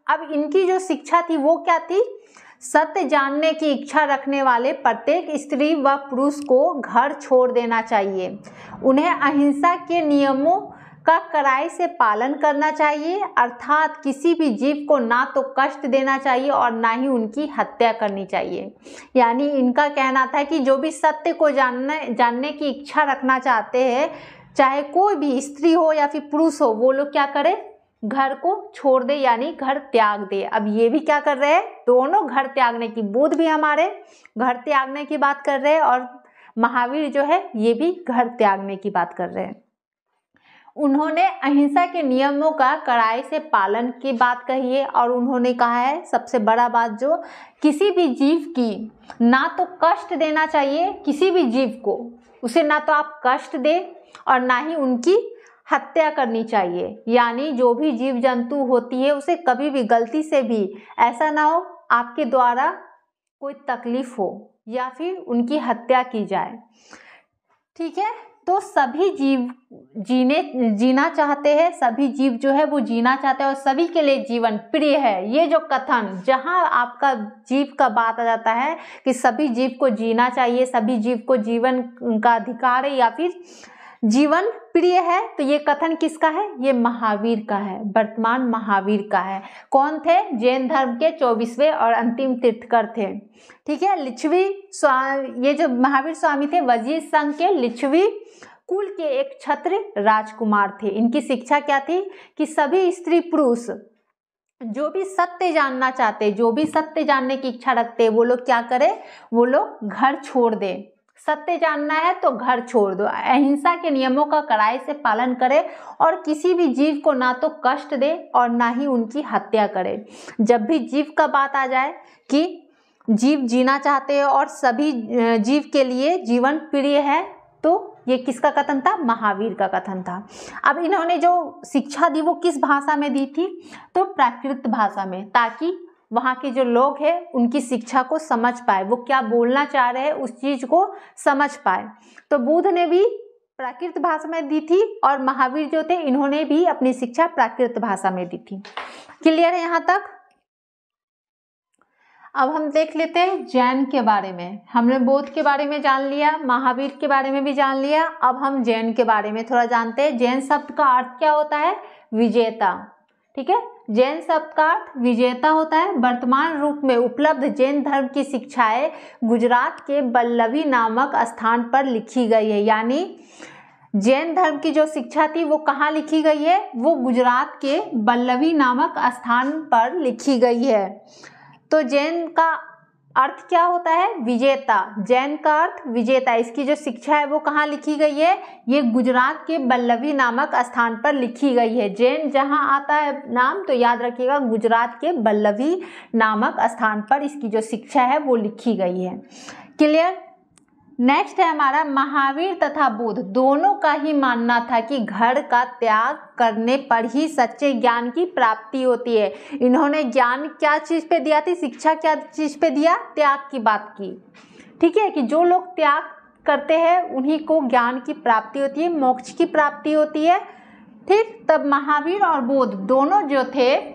अब इनकी जो शिक्षा थी वो क्या थी? सत्य जानने की इच्छा रखने वाले प्रत्येक स्त्री व पुरुष को घर छोड़ देना चाहिए। उन्हें अहिंसा के नियमों का कड़ाई से पालन करना चाहिए, अर्थात किसी भी जीव को ना तो कष्ट देना चाहिए और ना ही उनकी हत्या करनी चाहिए। यानी इनका कहना था कि जो भी सत्य को जानने की इच्छा रखना चाहते हैं, चाहे कोई भी स्त्री हो या फिर पुरुष हो, वो लोग क्या करें? घर को छोड़ दे, यानी घर त्याग दे। अब ये भी क्या कर रहे हैं? दोनों घर त्यागने की, बुद्ध भी हमारे घर त्यागने की बात कर रहे हैं और महावीर जो है ये भी घर त्यागने की बात कर रहे हैं। उन्होंने अहिंसा के नियमों का कड़ाई से पालन की बात कही है और उन्होंने कहा है सबसे बड़ा बात, जो किसी भी जीव की ना तो कष्ट देना चाहिए, किसी भी जीव को उसे ना तो आप कष्ट दे और ना ही उनकी हत्या करनी चाहिए। यानी जो भी जीव जंतु होती है उसे कभी भी गलती से भी ऐसा ना हो आपके द्वारा कोई तकलीफ हो या फिर उनकी हत्या की जाए। ठीक है, तो सभी जीव जीना चाहते हैं, सभी जीव जो है वो जीना चाहते हैं और सभी के लिए जीवन प्रिय है। ये जो कथन, जहाँ आपका जीव का बात आ जाता है कि सभी जीव को जीना चाहिए, सभी जीव को जीवन का अधिकार है या फिर जीवन प्रिय है, तो ये कथन किसका है? ये महावीर का है, वर्तमान महावीर का है। कौन थे? जैन धर्म के 24वें और अंतिम तीर्थकर थे। ठीक है, ये जो महावीर स्वामी थे वजीज संघ के लिच्छवी कुल के एक क्षत्रिय राजकुमार थे। इनकी शिक्षा क्या थी? कि सभी स्त्री पुरुष जो भी सत्य जानना चाहते, जो भी सत्य जानने की इच्छा रखते, वो लोग क्या करें? वो लोग घर छोड़ दें, सत्य जानना है तो घर छोड़ दो, अहिंसा के नियमों का कड़ाई से पालन करे और किसी भी जीव को ना तो कष्ट दे और ना ही उनकी हत्या करे। जब भी जीव का बात आ जाए कि जीव जीना चाहते हैं और सभी जीव के लिए जीवन प्रिय है, तो ये किसका कथन था? महावीर का कथन था। अब इन्होंने जो शिक्षा दी वो किस भाषा में दी थी? तो प्राकृत भाषा में, ताकि वहाँ के जो लोग हैं उनकी शिक्षा को समझ पाए, वो क्या बोलना चाह रहे हैं उस चीज़ को समझ पाए। तो बुद्ध ने भी प्राकृत भाषा में दी थी और महावीर जो थे इन्होंने भी अपनी शिक्षा प्राकृत भाषा में दी थी। क्लियर है यहाँ तक? अब हम देख लेते हैं जैन के बारे में। हमने बौद्ध के बारे में जान लिया, महावीर के बारे में भी जान लिया, अब हम जैन के बारे में थोड़ा जानते हैं। जैन शब्द का अर्थ क्या होता है? विजेता। ठीक है, जैन शब्द का अर्थ विजेता होता है। वर्तमान रूप में उपलब्ध जैन धर्म की शिक्षाएं गुजरात के वल्लभी नामक स्थान पर लिखी गई है। यानी जैन धर्म की जो शिक्षा थी वो कहाँ लिखी गई है? वो गुजरात के वल्लभी नामक स्थान पर लिखी गई है। तो जैन का अर्थ क्या होता है? विजेता। जैन का अर्थ विजेता। इसकी जो शिक्षा है वो कहाँ लिखी गई है? ये गुजरात के वल्लभी नामक स्थान पर लिखी गई है। जैन जहाँ आता है नाम तो याद रखिएगा गुजरात के वल्लभी नामक स्थान पर इसकी जो शिक्षा है वो लिखी गई है। क्लियर? नेक्स्ट है हमारा महावीर तथा बुद्ध दोनों का ही मानना था कि घर का त्याग करने पर ही सच्चे ज्ञान की प्राप्ति होती है। इन्होंने ज्ञान क्या चीज़ पे दिया थी? शिक्षा क्या चीज़ पे दिया? त्याग की बात की। ठीक है, कि जो लोग त्याग करते हैं उन्हीं को ज्ञान की प्राप्ति होती है, मोक्ष की प्राप्ति होती है। ठीक, तब महावीर और बुद्ध दोनों जो थे,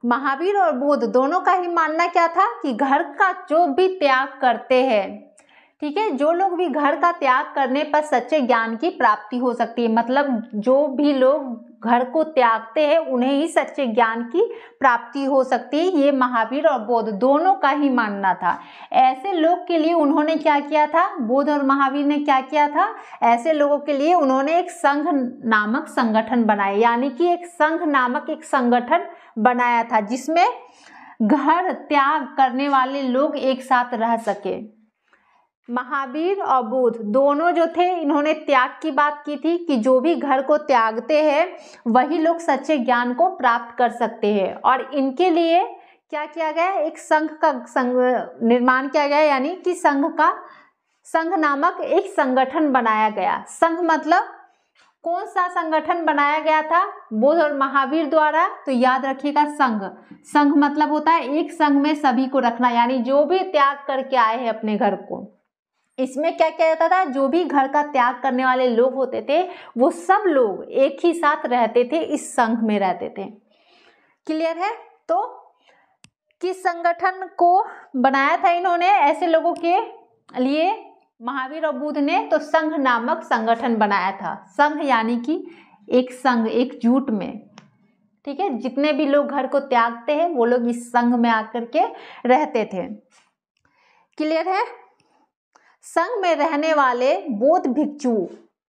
महावीर और बुद्ध दोनों का ही मानना क्या था? कि घर का जो भी त्याग करते हैं, ठीक है, जो लोग भी घर का त्याग करने पर सच्चे ज्ञान की प्राप्ति हो सकती है। मतलब जो भी लोग घर को त्यागते हैं उन्हें ही सच्चे ज्ञान की प्राप्ति हो सकती है। ये महावीर और बुद्ध दोनों का ही मानना था। ऐसे लोग के लिए उन्होंने क्या किया था? बुद्ध और महावीर ने क्या किया था? ऐसे लोगों के लिए उन्होंने एक संघ नामक संगठन बनाया। यानी कि एक संघ नामक एक संगठन बनाया था जिसमें घर त्याग करने वाले लोग एक साथ रह सके। महावीर और बुद्ध दोनों जो थे इन्होंने त्याग की बात की थी कि जो भी घर को त्यागते हैं वही लोग सच्चे ज्ञान को प्राप्त कर सकते हैं। और इनके लिए क्या किया गया? एक संघ का निर्माण किया गया, यानी कि संघ नामक एक संगठन बनाया गया। संघ मतलब कौन सा संगठन बनाया गया था? बुद्ध और महावीर द्वारा। तो याद रखिएगा संघ मतलब होता है एक संघ में सभी को रखना, यानी जो भी त्याग करके आए हैं अपने घर को। इसमें क्या किया जाता था? जो भी घर का त्याग करने वाले लोग होते थे वो सब लोग एक ही साथ रहते थे, इस संघ में रहते थे। क्लियर है? तो किस संगठन को बनाया था इन्होंने ऐसे लोगों के लिए? महावीर और बुद्ध ने तो संघ नामक संगठन बनाया था। संघ यानी कि एक संघ, एकजुट में। ठीक है, जितने भी लोग घर को त्यागते हैं वो लोग इस संघ में आकर के रहते थे। क्लियर है? संघ में रहने वाले बौद्ध भिक्षु,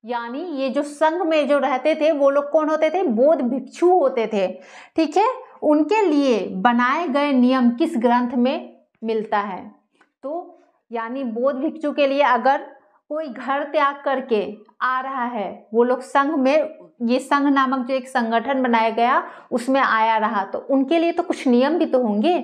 यानी ये जो संघ में जो रहते थे वो लोग कौन होते थे? बौद्ध भिक्षु होते थे। ठीक है, उनके लिए बनाए गए नियम किस ग्रंथ में मिलता है? तो यानी बौद्ध भिक्षु के लिए अगर कोई घर त्याग करके आ रहा है, वो लोग संघ में, ये संघ नामक जो एक संगठन बनाया गया उसमें आया रहा, तो उनके लिए तो कुछ नियम भी तो होंगे।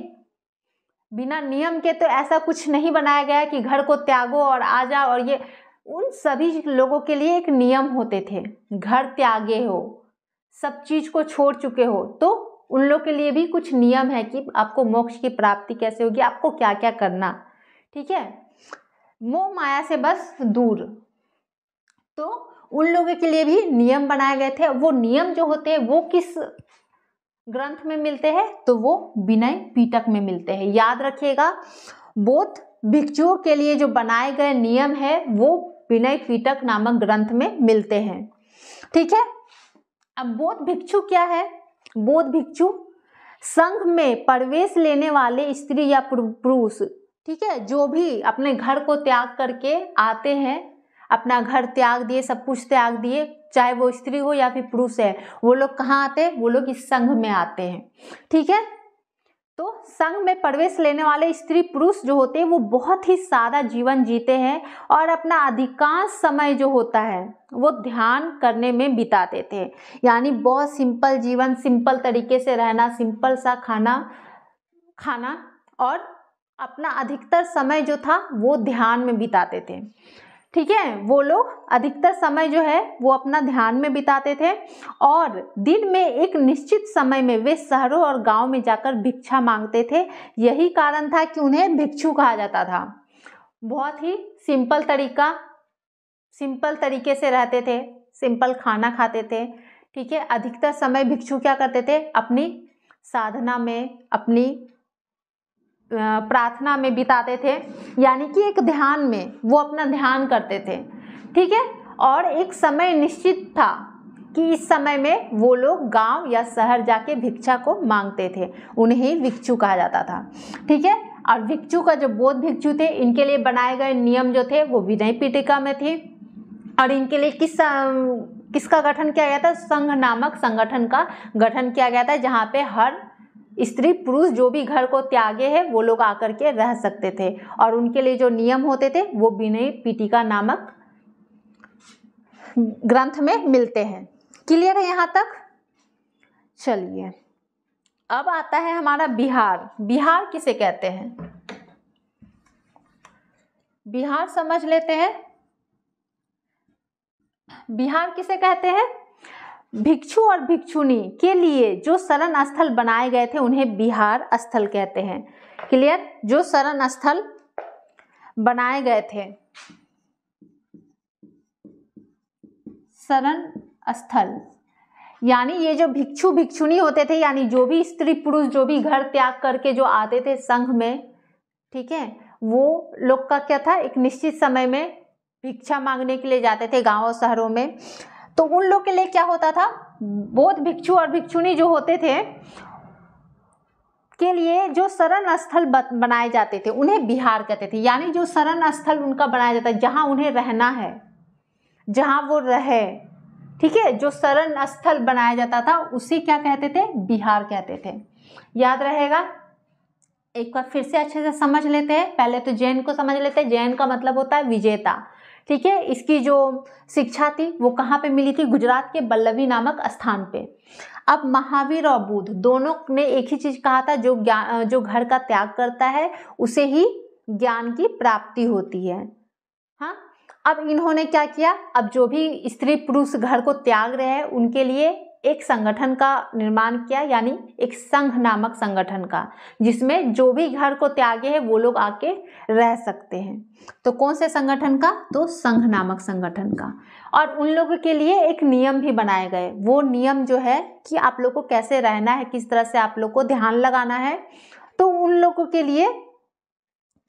बिना नियम के तो ऐसा कुछ नहीं बनाया गया कि घर को त्यागो और आ जाओ। और ये उन सभी लोगों के लिए एक नियम होते थे। घर त्यागे हो, सब चीज को छोड़ चुके हो, तो उन लोग के लिए भी कुछ नियम है कि आपको मोक्ष की प्राप्ति कैसे होगी, आपको क्या क्या करना। ठीक है, मोह माया से बस दूर। तो उन लोगों के लिए भी नियम बनाए गए थे। वो नियम जो होते हैं वो किस ग्रंथ में मिलते हैं? तो वो विनय पिटक में मिलते हैं। याद रखिएगा, बौद्ध भिक्षुओं के लिए जो बनाए गए नियम है वो विनय पिटक नामक ग्रंथ में मिलते हैं। ठीक है, अब बौद्ध भिक्षु क्या है? बौद्ध भिक्षु संघ में प्रवेश लेने वाले स्त्री या पुरुष, ठीक है, जो भी अपने घर को त्याग करके आते हैं, अपना घर त्याग दिए, सब कुछ त्याग दिए, चाहे वो स्त्री हो या फिर पुरुष है, वो लोग कहाँ आते हैं? वो लोग इस संघ में आते हैं। ठीक है, तो संघ में प्रवेश लेने वाले स्त्री पुरुष जो होते हैं वो बहुत ही सादा जीवन जीते हैं और अपना अधिकांश समय जो होता है वो ध्यान करने में बिताते थे। यानी बहुत सिंपल जीवन, सिंपल तरीके से रहना, सिंपल सा खाना और अपना अधिकतर समय जो था वो ध्यान में बिताते थे। ठीक है, वो लोग अधिकतर समय जो है वो अपना ध्यान में बिताते थे और दिन में एक निश्चित समय में वे शहरों और गांव में जाकर भिक्षा मांगते थे। यही कारण था कि उन्हें भिक्षु कहा जाता था। बहुत ही सिंपल तरीके से रहते थे, सिंपल खाना खाते थे। ठीक है, अधिकतर समय भिक्षु क्या करते थे, अपनी साधना में, अपनी प्रार्थना में बिताते थे। यानी कि एक ध्यान में वो अपना ध्यान करते थे। ठीक है, और एक समय निश्चित था कि इस समय में वो लोग गांव या शहर जाके भिक्षा को मांगते थे, उन्हें भिक्षु कहा जाता था। ठीक है, और भिक्षु का जो बौद्ध भिक्षु थे, इनके लिए बनाए गए नियम जो थे वो विनय पिटका में थे और इनके लिए किसका गठन किया गया था, संघ नामक संगठन का गठन किया गया था, जहाँ पे हर स्त्री पुरुष जो भी घर को त्यागे है वो लोग आकर के रह सकते थे और उनके लिए जो नियम होते थे वो विनय पिटका नामक ग्रंथ में मिलते हैं। क्लियर है यहाँ तक? चलिए, अब आता है हमारा बिहार। बिहार किसे कहते हैं, बिहार समझ लेते हैं। बिहार किसे कहते हैं? भिक्षु और भिक्षुणी के लिए जो शरण स्थल बनाए गए थे उन्हें बिहार स्थल कहते हैं। क्लियर? जो शरण स्थल बनाए गए थे, शरण स्थल, यानी ये जो भिक्षु भिक्षुणी होते थे, यानी जो भी स्त्री पुरुष जो भी घर त्याग करके जो आते थे संघ में, ठीक है, वो लोग का क्या था, एक निश्चित समय में भिक्षा मांगने के लिए जाते थे गांव और शहरों में। तो उन लोग के लिए क्या होता था, बौद्ध भिक्षु और भिक्षुणी जो होते थे के लिए जो शरण स्थल बनाए जाते थे उन्हें बिहार कहते थे। यानी जो शरण स्थल उनका बनाया जाता है, जहां उन्हें रहना है, जहां वो रहे, ठीक है, जो शरण स्थल बनाया जाता था उसे क्या कहते थे, बिहार कहते थे। याद रहेगा? एक बार फिर से अच्छे से समझ लेते हैं। पहले तो जैन को समझ लेते हैं। जैन का मतलब होता है विजेता। ठीक है, इसकी जो शिक्षा थी वो कहाँ पे मिली थी, गुजरात के बल्लभी नामक स्थान पे। अब महावीर और बुद्ध दोनों ने एक ही चीज कहा था, जो घर का त्याग करता है उसे ही ज्ञान की प्राप्ति होती है। हाँ, अब इन्होंने क्या किया, अब जो भी स्त्री पुरुष घर को त्याग रहे हैं उनके लिए एक संगठन का निर्माण किया, यानी एक संघ नामक संगठन का, जिसमें जो भी घर को त्यागे हैं वो लोग आके रह सकते हैं। तो कौन से संगठन का, तो संघ नामक संगठन का। और उन लोगों के लिए एक नियम भी बनाए गए। वो नियम जो है कि आप लोग को कैसे रहना है, किस तरह से आप लोग को ध्यान लगाना है। तो उन लोगों के लिए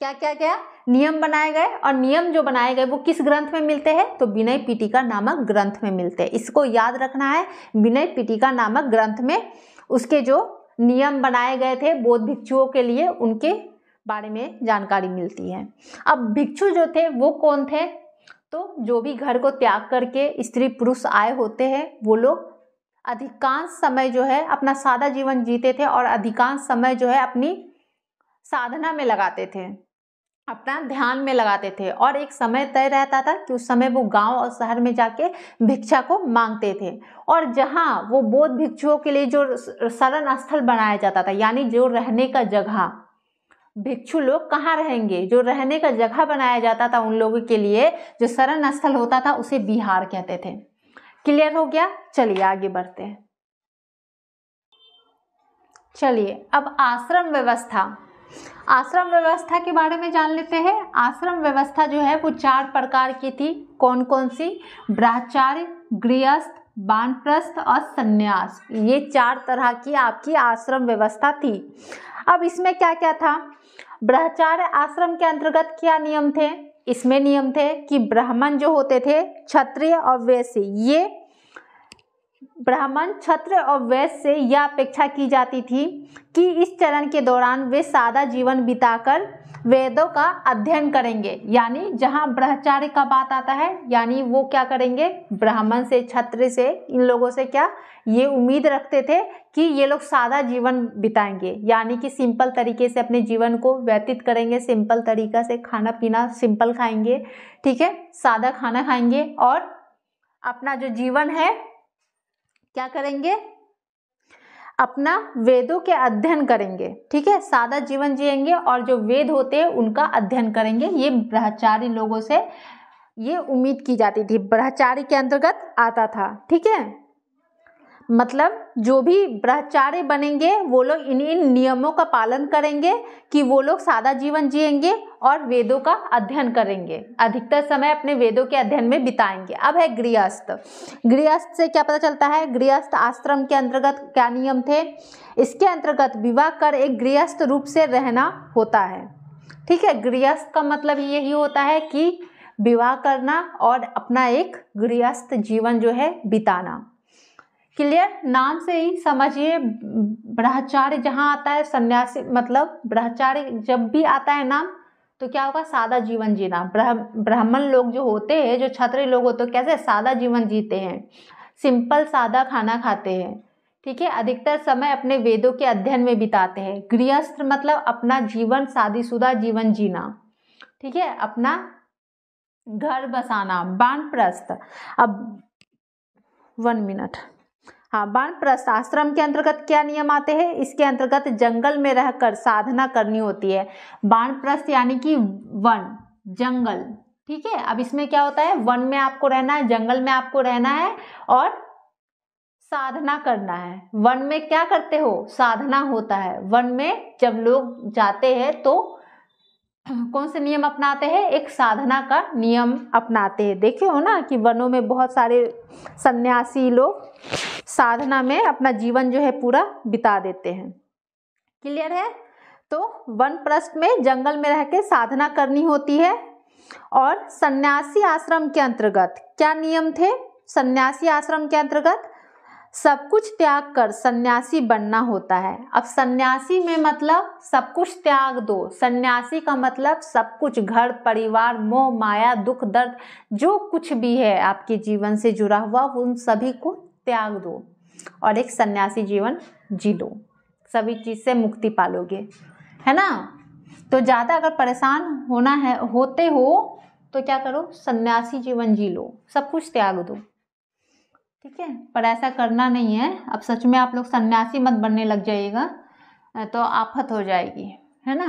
क्या क्या क्या नियम बनाए गए, और नियम जो बनाए गए वो किस ग्रंथ में मिलते हैं, तो विनय पिटका नामक ग्रंथ में मिलते हैं। इसको याद रखना है, विनय पिटका नामक ग्रंथ में उसके जो नियम बनाए गए थे बौद्ध भिक्षुओं के लिए, उनके बारे में जानकारी मिलती है। अब भिक्षु जो थे वो कौन थे, तो जो भी घर को त्याग करके स्त्री पुरुष आए होते हैं वो लोग अधिकांश समय जो है अपना सादा जीवन जीते थे और अधिकांश समय जो है अपनी साधना में लगाते थे, अपना ध्यान में लगाते थे। और एक समय तय रहता था कि उस समय वो गांव और शहर में जाके भिक्षा को मांगते थे। और जहां वो बौद्ध भिक्षुओं के लिए जो शरण स्थल बनाया जाता था, यानी जो रहने का जगह, भिक्षु लोग कहाँ रहेंगे, जो रहने का जगह बनाया जाता था उन लोगों के लिए, जो शरण स्थल होता था उसे बिहार कहते थे। क्लियर हो गया? चलिए आगे बढ़ते हैं। चलिए अब आश्रम व्यवस्था, आश्रम व्यवस्था के बारे में जान लेते हैं। आश्रम व्यवस्था जो है वो 4 प्रकार की थी। कौन कौन सी? ब्रह्मचार्य, गृहस्थ, वानप्रस्थ और सन्यास। ये 4 तरह की आपकी आश्रम व्यवस्था थी। अब इसमें क्या क्या था? ब्रह्मचार्य आश्रम के अंतर्गत क्या नियम थे? इसमें नियम थे कि ब्राह्मण जो होते थे, क्षत्रिय और वैश्य, ये ब्राह्मण, क्षत्रिय और वैश्य से यह अपेक्षा की जाती थी कि इस चरण के दौरान वे सादा जीवन बिताकर वेदों का अध्ययन करेंगे। यानी जहाँ ब्रह्मचार्य का बात आता है, यानी वो क्या करेंगे, ब्राह्मण से, क्षत्रिय से, इन लोगों से क्या ये उम्मीद रखते थे कि ये लोग सादा जीवन बिताएंगे, यानी कि सिंपल तरीके से अपने जीवन को व्यतीत करेंगे, सिंपल तरीका से खाना पीना सिंपल खाएंगे, ठीक है, सादा खाना खाएंगे और अपना जो जीवन है क्या करेंगे, अपना वेदों के अध्ययन करेंगे, ठीक है, सादा जीवन जिएंगे और जो वेद होते हैं उनका अध्ययन करेंगे। ये ब्रह्मचारी लोगों से ये उम्मीद की जाती थी, ब्रह्मचारी के अंतर्गत आता था, ठीक है। मतलब जो भी ब्रह्मचारी बनेंगे वो लोग इन नियमों का पालन करेंगे कि वो लोग सादा जीवन जिएंगे और वेदों का अध्ययन करेंगे, अधिकतर समय अपने वेदों के अध्ययन में बिताएंगे। अब है गृहस्थ। गृहस्थ से क्या पता चलता है, गृहस्थ आश्रम के अंतर्गत क्या नियम थे, इसके अंतर्गत विवाह कर एक गृहस्थ रूप से रहना होता है, ठीक है। गृहस्थ का मतलब यही होता है कि विवाह करना और अपना एक गृहस्थ जीवन जो है बिताना। क्लियर, नाम से ही समझिए, ब्रह्मचार्य जहाँ आता है, सन्यासी मतलब ब्रह्मचार्य जब भी आता है नाम तो क्या होगा, सादा जीवन जीना। ब्राह्मण लोग जो होते हैं, जो क्षत्रिय लोग होते हैं, कैसे सादा जीवन जीते हैं, सिंपल सादा खाना खाते हैं, ठीक है, अधिकतर समय अपने वेदों के अध्ययन में बिताते हैं। गृहस्थ मतलब अपना जीवन शादीशुदा जीवन जीना, ठीक है, अपना घर बसाना। वानप्रस्थ, अब 1 मिनट, हाँ, वानप्रस्थ आश्रम के अंतर्गत क्या नियम आते हैं, इसके अंतर्गत जंगल में रहकर साधना करनी होती है। वानप्रस्थ यानी कि वन, जंगल, ठीक है। अब इसमें क्या होता है, वन में आपको रहना है, जंगल में आपको रहना है और साधना करना है। वन में क्या करते हो, साधना होता है। वन में जब लोग जाते हैं तो कौन से नियम अपनाते हैं, एक साधना का नियम अपनाते हैं। देखे हो ना कि वनों में बहुत सारे सन्यासी लोग साधना में अपना जीवन जो है पूरा बिता देते हैं। क्लियर है, तो वानप्रस्थ में जंगल में रह के साधना करनी होती है। और सन्यासी आश्रम के अंतर्गत क्या नियम थे, सन्यासी आश्रम के अंतर्गत सब कुछ त्याग कर सन्यासी बनना होता है। अब सन्यासी में मतलब सब कुछ त्याग दो, सन्यासी का मतलब सब कुछ, घर परिवार, मोह माया, दुख दर्द, जो कुछ भी है आपके जीवन से जुड़ा हुआ उन सभी को त्याग दो और एक सन्यासी जीवन जी लो, सभी चीज से मुक्ति पालोगे, है ना। तो ज़्यादा अगर परेशान होना है, होते हो तो क्या करो, सन्यासी जीवन जी लो, सब कुछ त्याग दो, ठीक है। पर ऐसा करना नहीं है, अब सच में आप लोग सन्यासी मत बनने लग जाइएगा तो आफत हो जाएगी, है ना।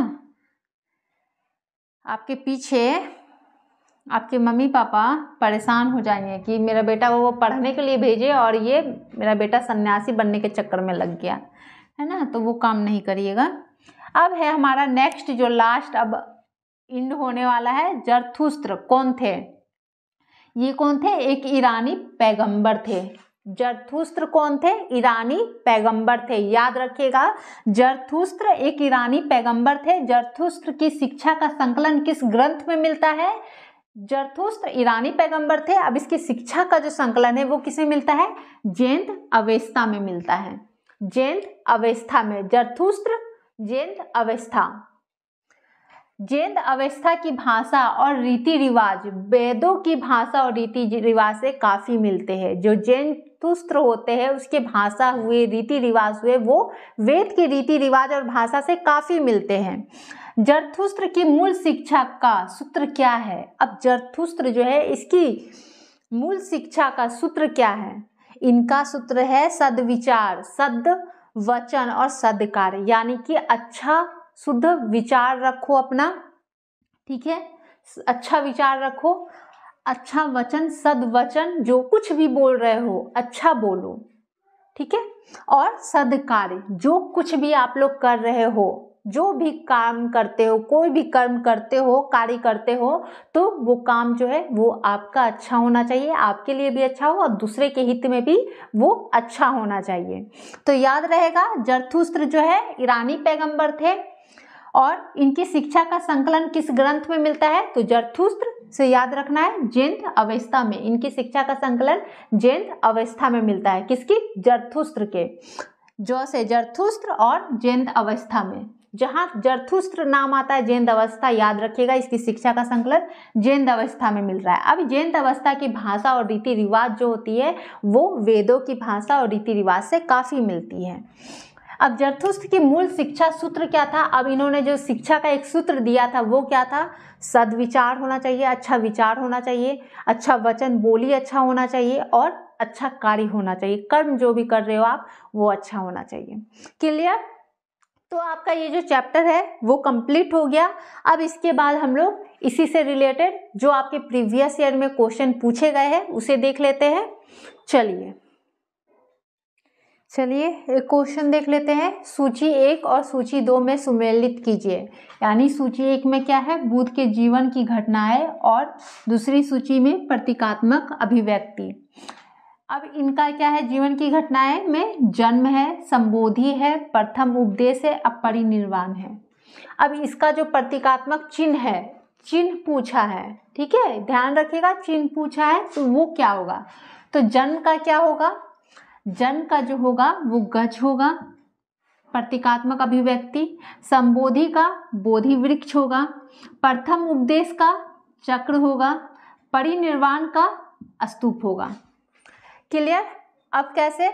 आपके पीछे आपके मम्मी पापा परेशान हो जाएंगे कि मेरा बेटा वो पढ़ने के लिए भेजे और ये मेरा बेटा सन्यासी बनने के चक्कर में लग गया, है ना। तो वो काम नहीं करिएगा। अब है हमारा नेक्स्ट जो लास्ट अब इंड होने वाला है, जरथुस्त्र कौन थे, ये कौन थे, एक ईरानी पैगंबर थे। जरथुस्त्र कौन थे, ईरानी पैगंबर थे, याद रखिएगा। जरथुस्त्र एक ईरानी पैगंबर थे। जरथुस्त्र की शिक्षा का संकलन किस ग्रंथ में मिलता है, जरथुस्त्र ईरानी पैगंबर थे। अब इसकी शिक्षा का जो संकलन है वो किसे मिलता है, जैन अवेस्ता में मिलता है, जैन अवेस्ता में। जरथुस्त्र जैन अवेस्ता, जैन अवस्था की भाषा और रीति रिवाज वेदों की भाषा और रीति रिवाज से काफी मिलते हैं। जो जरथुस्त्र होते हैं उसके भाषा हुए, रीति रिवाज हुए, वो वेद के रीति रिवाज और भाषा से काफी मिलते हैं। जरथुस्त्र की मूल शिक्षा का सूत्र क्या है, अब जरथुस्त्र जो है इसकी मूल शिक्षा का सूत्र क्या है, इनका सूत्र है सद्विचार, सद्वचन और सद्कार्य, यानी कि अच्छा शुद्ध विचार रखो अपना, ठीक है, अच्छा विचार रखो, अच्छा वचन, सद्वचन, जो कुछ भी बोल रहे हो अच्छा बोलो, ठीक है, और सद्कार्य, जो कुछ भी आप लोग कर रहे हो, जो भी काम करते हो, कोई भी कर्म करते हो, कार्य करते हो, तो वो काम जो है वो आपका अच्छा होना चाहिए, आपके लिए भी अच्छा हो और दूसरे के हित में भी वो अच्छा होना चाहिए। तो याद रहेगा जरथुस्त्र जो है ईरानी पैगंबर थे और इनकी शिक्षा का संकलन किस ग्रंथ में मिलता है? तो जरथुस्त्र से याद रखना है, जेंद अवस्था में। इनकी शिक्षा का संकलन जेंद अवस्था में मिलता है। किसकी? जरथुस्त्र के। जो से जरथुस्त्र और जेंद अवस्था में। जहाँ जरथुस्त्र नाम आता है जेंद अवस्था याद रखिएगा, इसकी शिक्षा का संकलन जेंद अवस्था में मिल रहा है। अब जेंद अवस्था की भाषा और रीति रिवाज जो होती है वो वेदों की भाषा और रीति रिवाज से काफ़ी मिलती है। अब जरथुस्त्र की मूल शिक्षा सूत्र क्या था? अब इन्होंने जो शिक्षा का एक सूत्र दिया था वो क्या था? सद्विचार होना चाहिए, अच्छा विचार होना चाहिए, अच्छा वचन बोली अच्छा होना चाहिए और अच्छा कार्य होना चाहिए। कर्म जो भी कर रहे हो आप वो अच्छा होना चाहिए। क्लियर? तो आपका ये जो चैप्टर है वो कंप्लीट हो गया। अब इसके बाद हम लोग इसी से रिलेटेड जो आपके प्रीवियस ईयर में क्वेश्चन पूछे गए हैं उसे देख लेते हैं। चलिए एक क्वेश्चन देख लेते हैं। सूची 1 और सूची 2 में सुमेलित कीजिए। यानी सूची 1 में क्या है? बुद्ध के जीवन की घटनाएं और दूसरी सूची में प्रतीकात्मक अभिव्यक्ति। अब इनका क्या है? जीवन की घटनाएं में जन्म है, संबोधि है, प्रथम उपदेश है, अब परिनिर्वाण है। अब इसका जो प्रतीकात्मक चिन्ह है, चिन्ह पूछा है, ठीक है, ध्यान रखिएगा, चिन्ह पूछा है तो वो क्या होगा? तो जन्म का क्या होगा? जन्म का जो होगा वो गज होगा, प्रतीकात्मक अभिव्यक्ति। संबोधि का बोधि वृक्ष होगा, प्रथम उपदेश का चक्र होगा, परिनिर्वाण का स्तूप होगा। क्लियर? अब कैसे?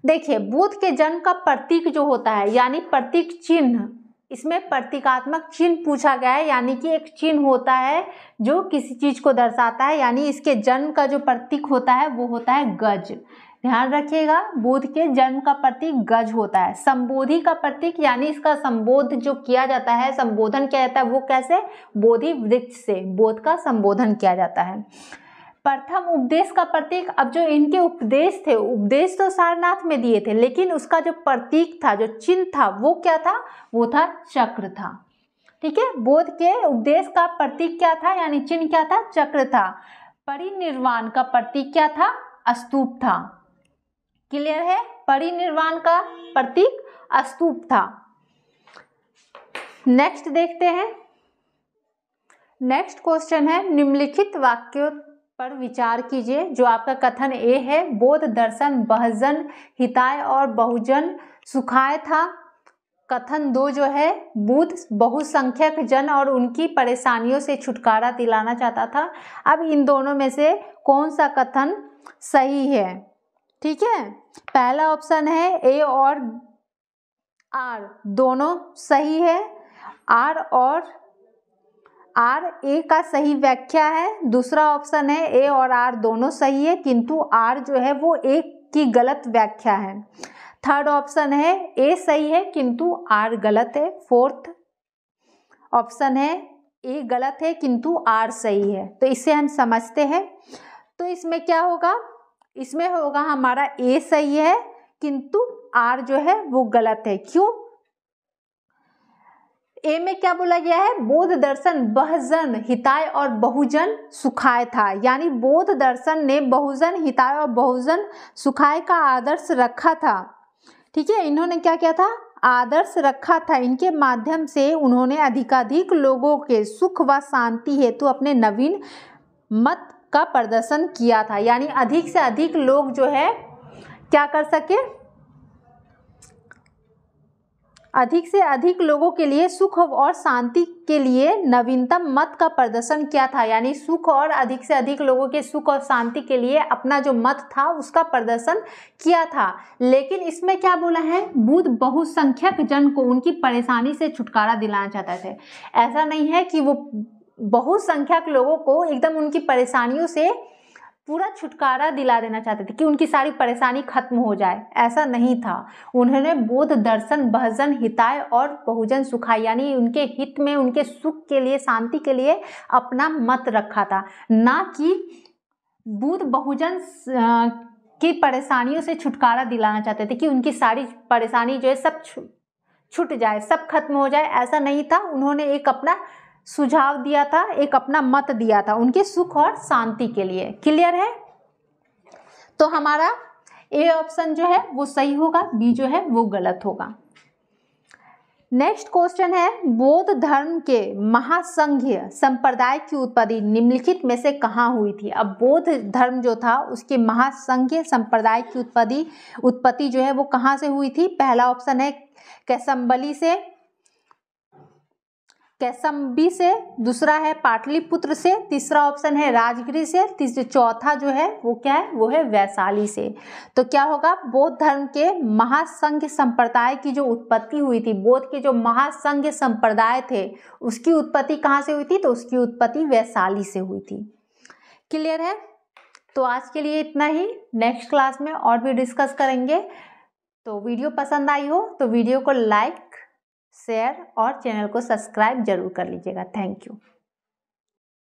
देखिए, बुद्ध के जन्म का प्रतीक जो होता है यानी प्रतीक चिन्ह, इसमें प्रतीकात्मक चिन्ह पूछा गया है, यानी कि एक चिन्ह होता है जो किसी चीज को दर्शाता है। यानी इसके जन्म का जो प्रतीक होता है वो होता है गज। ध्यान रखिएगा, बुद्ध के जन्म का प्रतीक गज होता है। संबोधि का प्रतीक यानी इसका संबोध जो किया जाता है, संबोधन किया जाता है वो कैसे? बोधि वृक्ष से बोध का संबोधन किया जाता है। प्रथम उपदेश का प्रतीक, अब जो इनके उपदेश थे, उपदेश तो सारनाथ में दिए थे, लेकिन उसका जो प्रतीक था, जो चिन्ह था वो क्या था? वो था चक्र था। ठीक है, बोध के उपदेश का प्रतीक क्या था यानी चिन्ह क्या था? चक्र था। परिनिर्वाण का प्रतीक क्या था? स्तूप था। क्लियर है? परिनिर्वाण का प्रतीक स्तूप था। नेक्स्ट देखते हैं। नेक्स्ट क्वेश्चन है, निम्नलिखित वाक्यों पर विचार कीजिए। जो आपका कथन ए है, बौद्ध दर्शन बहुजन हिताय और बहुजन सुखाय था। कथन 2 जो है, बुद्ध बहुसंख्यक जन और उनकी परेशानियों से छुटकारा दिलाना चाहता था। अब इन दोनों में से कौन सा कथन सही है? ठीक है, पहला ऑप्शन है ए और आर दोनों सही है। आर और आर ए का सही व्याख्या है। दूसरा ऑप्शन है ए और आर दोनों सही है किंतु आर जो है वो ए की गलत व्याख्या है। थर्ड ऑप्शन है ए सही है किंतु आर गलत है। फोर्थ ऑप्शन है ए गलत है किंतु आर सही है। तो इसे हम समझते हैं। तो इसमें क्या होगा? इसमें होगा हमारा ए सही है किंतु आर जो है वो गलत है। क्यों? ए में क्या बोला गया है? बौद्ध दर्शन बहुजन हिताय और बहुजन सुखाय था। यानी बौद्ध दर्शन ने बहुजन हिताय और बहुजन सुखाय का आदर्श रखा था। ठीक है, इन्होंने क्या किया था? आदर्श रखा था। इनके माध्यम से उन्होंने अधिकाधिक लोगों के सुख व शांति हेतु अपने नवीन मत का प्रदर्शन किया था। यानी अधिक से अधिक लोग जो है क्या कर सके? अधिक से अधिक लोगों के लिए सुख और शांति के लिए नवीनतम मत का प्रदर्शन किया था। यानी सुख और अधिक से अधिक लोगों के सुख और शांति के लिए अपना जो मत था उसका प्रदर्शन किया था। लेकिन इसमें क्या बोला है? बुद्ध बहुसंख्यक जन को उनकी परेशानी से छुटकारा दिलाना चाहते थे। ऐसा नहीं है कि वो बहुसंख्यक लोगों को एकदम उनकी परेशानियों से पूरा छुटकारा दिला देना चाहते थे कि उनकी सारी परेशानी खत्म हो जाए, ऐसा नहीं था। उन्होंने बौद्ध दर्शन बहुजन हिताय और बहुजन सुखाय यानी उनके हित में, उनके सुख के लिए, शांति के लिए अपना मत रखा था। ना कि बुद्ध बहुजन की परेशानियों से छुटकारा दिलाना चाहते थे कि उनकी सारी परेशानी जो है सब छूट जाए, सब खत्म हो जाए, ऐसा नहीं था। उन्होंने एक अपना सुझाव दिया था, एक अपना मत दिया था उनके सुख और शांति के लिए। क्लियर है? तो हमारा ए ऑप्शन जो है वो सही होगा, बी जो है वो गलत होगा। नेक्स्ट क्वेश्चन है, बौद्ध धर्म के महासंघीय संप्रदाय की उत्पत्ति निम्नलिखित में से कहाँ हुई थी। अब बौद्ध धर्म जो था उसके महासंघीय संप्रदाय की उत्पत्ति जो है वो कहाँ से हुई थी। पहला ऑप्शन है कैसम्बी से, दूसरा है पाटलिपुत्र से, तीसरा ऑप्शन है राजगिरी से, चौथा जो है वो क्या है, वो है वैशाली से। तो क्या होगा, बौद्ध धर्म के महासंघ संप्रदाय की जो उत्पत्ति हुई थी, बौद्ध के जो महासंघ संप्रदाय थे उसकी उत्पत्ति कहाँ से हुई थी, तो उसकी उत्पत्ति वैशाली से हुई थी। क्लियर है। तो आज के लिए इतना ही, नेक्स्ट क्लास में और भी डिस्कस करेंगे। तो वीडियो पसंद आई हो तो वीडियो को लाइक, शेयर और चैनल को सब्सक्राइब जरूर कर लीजिएगा। Thank you.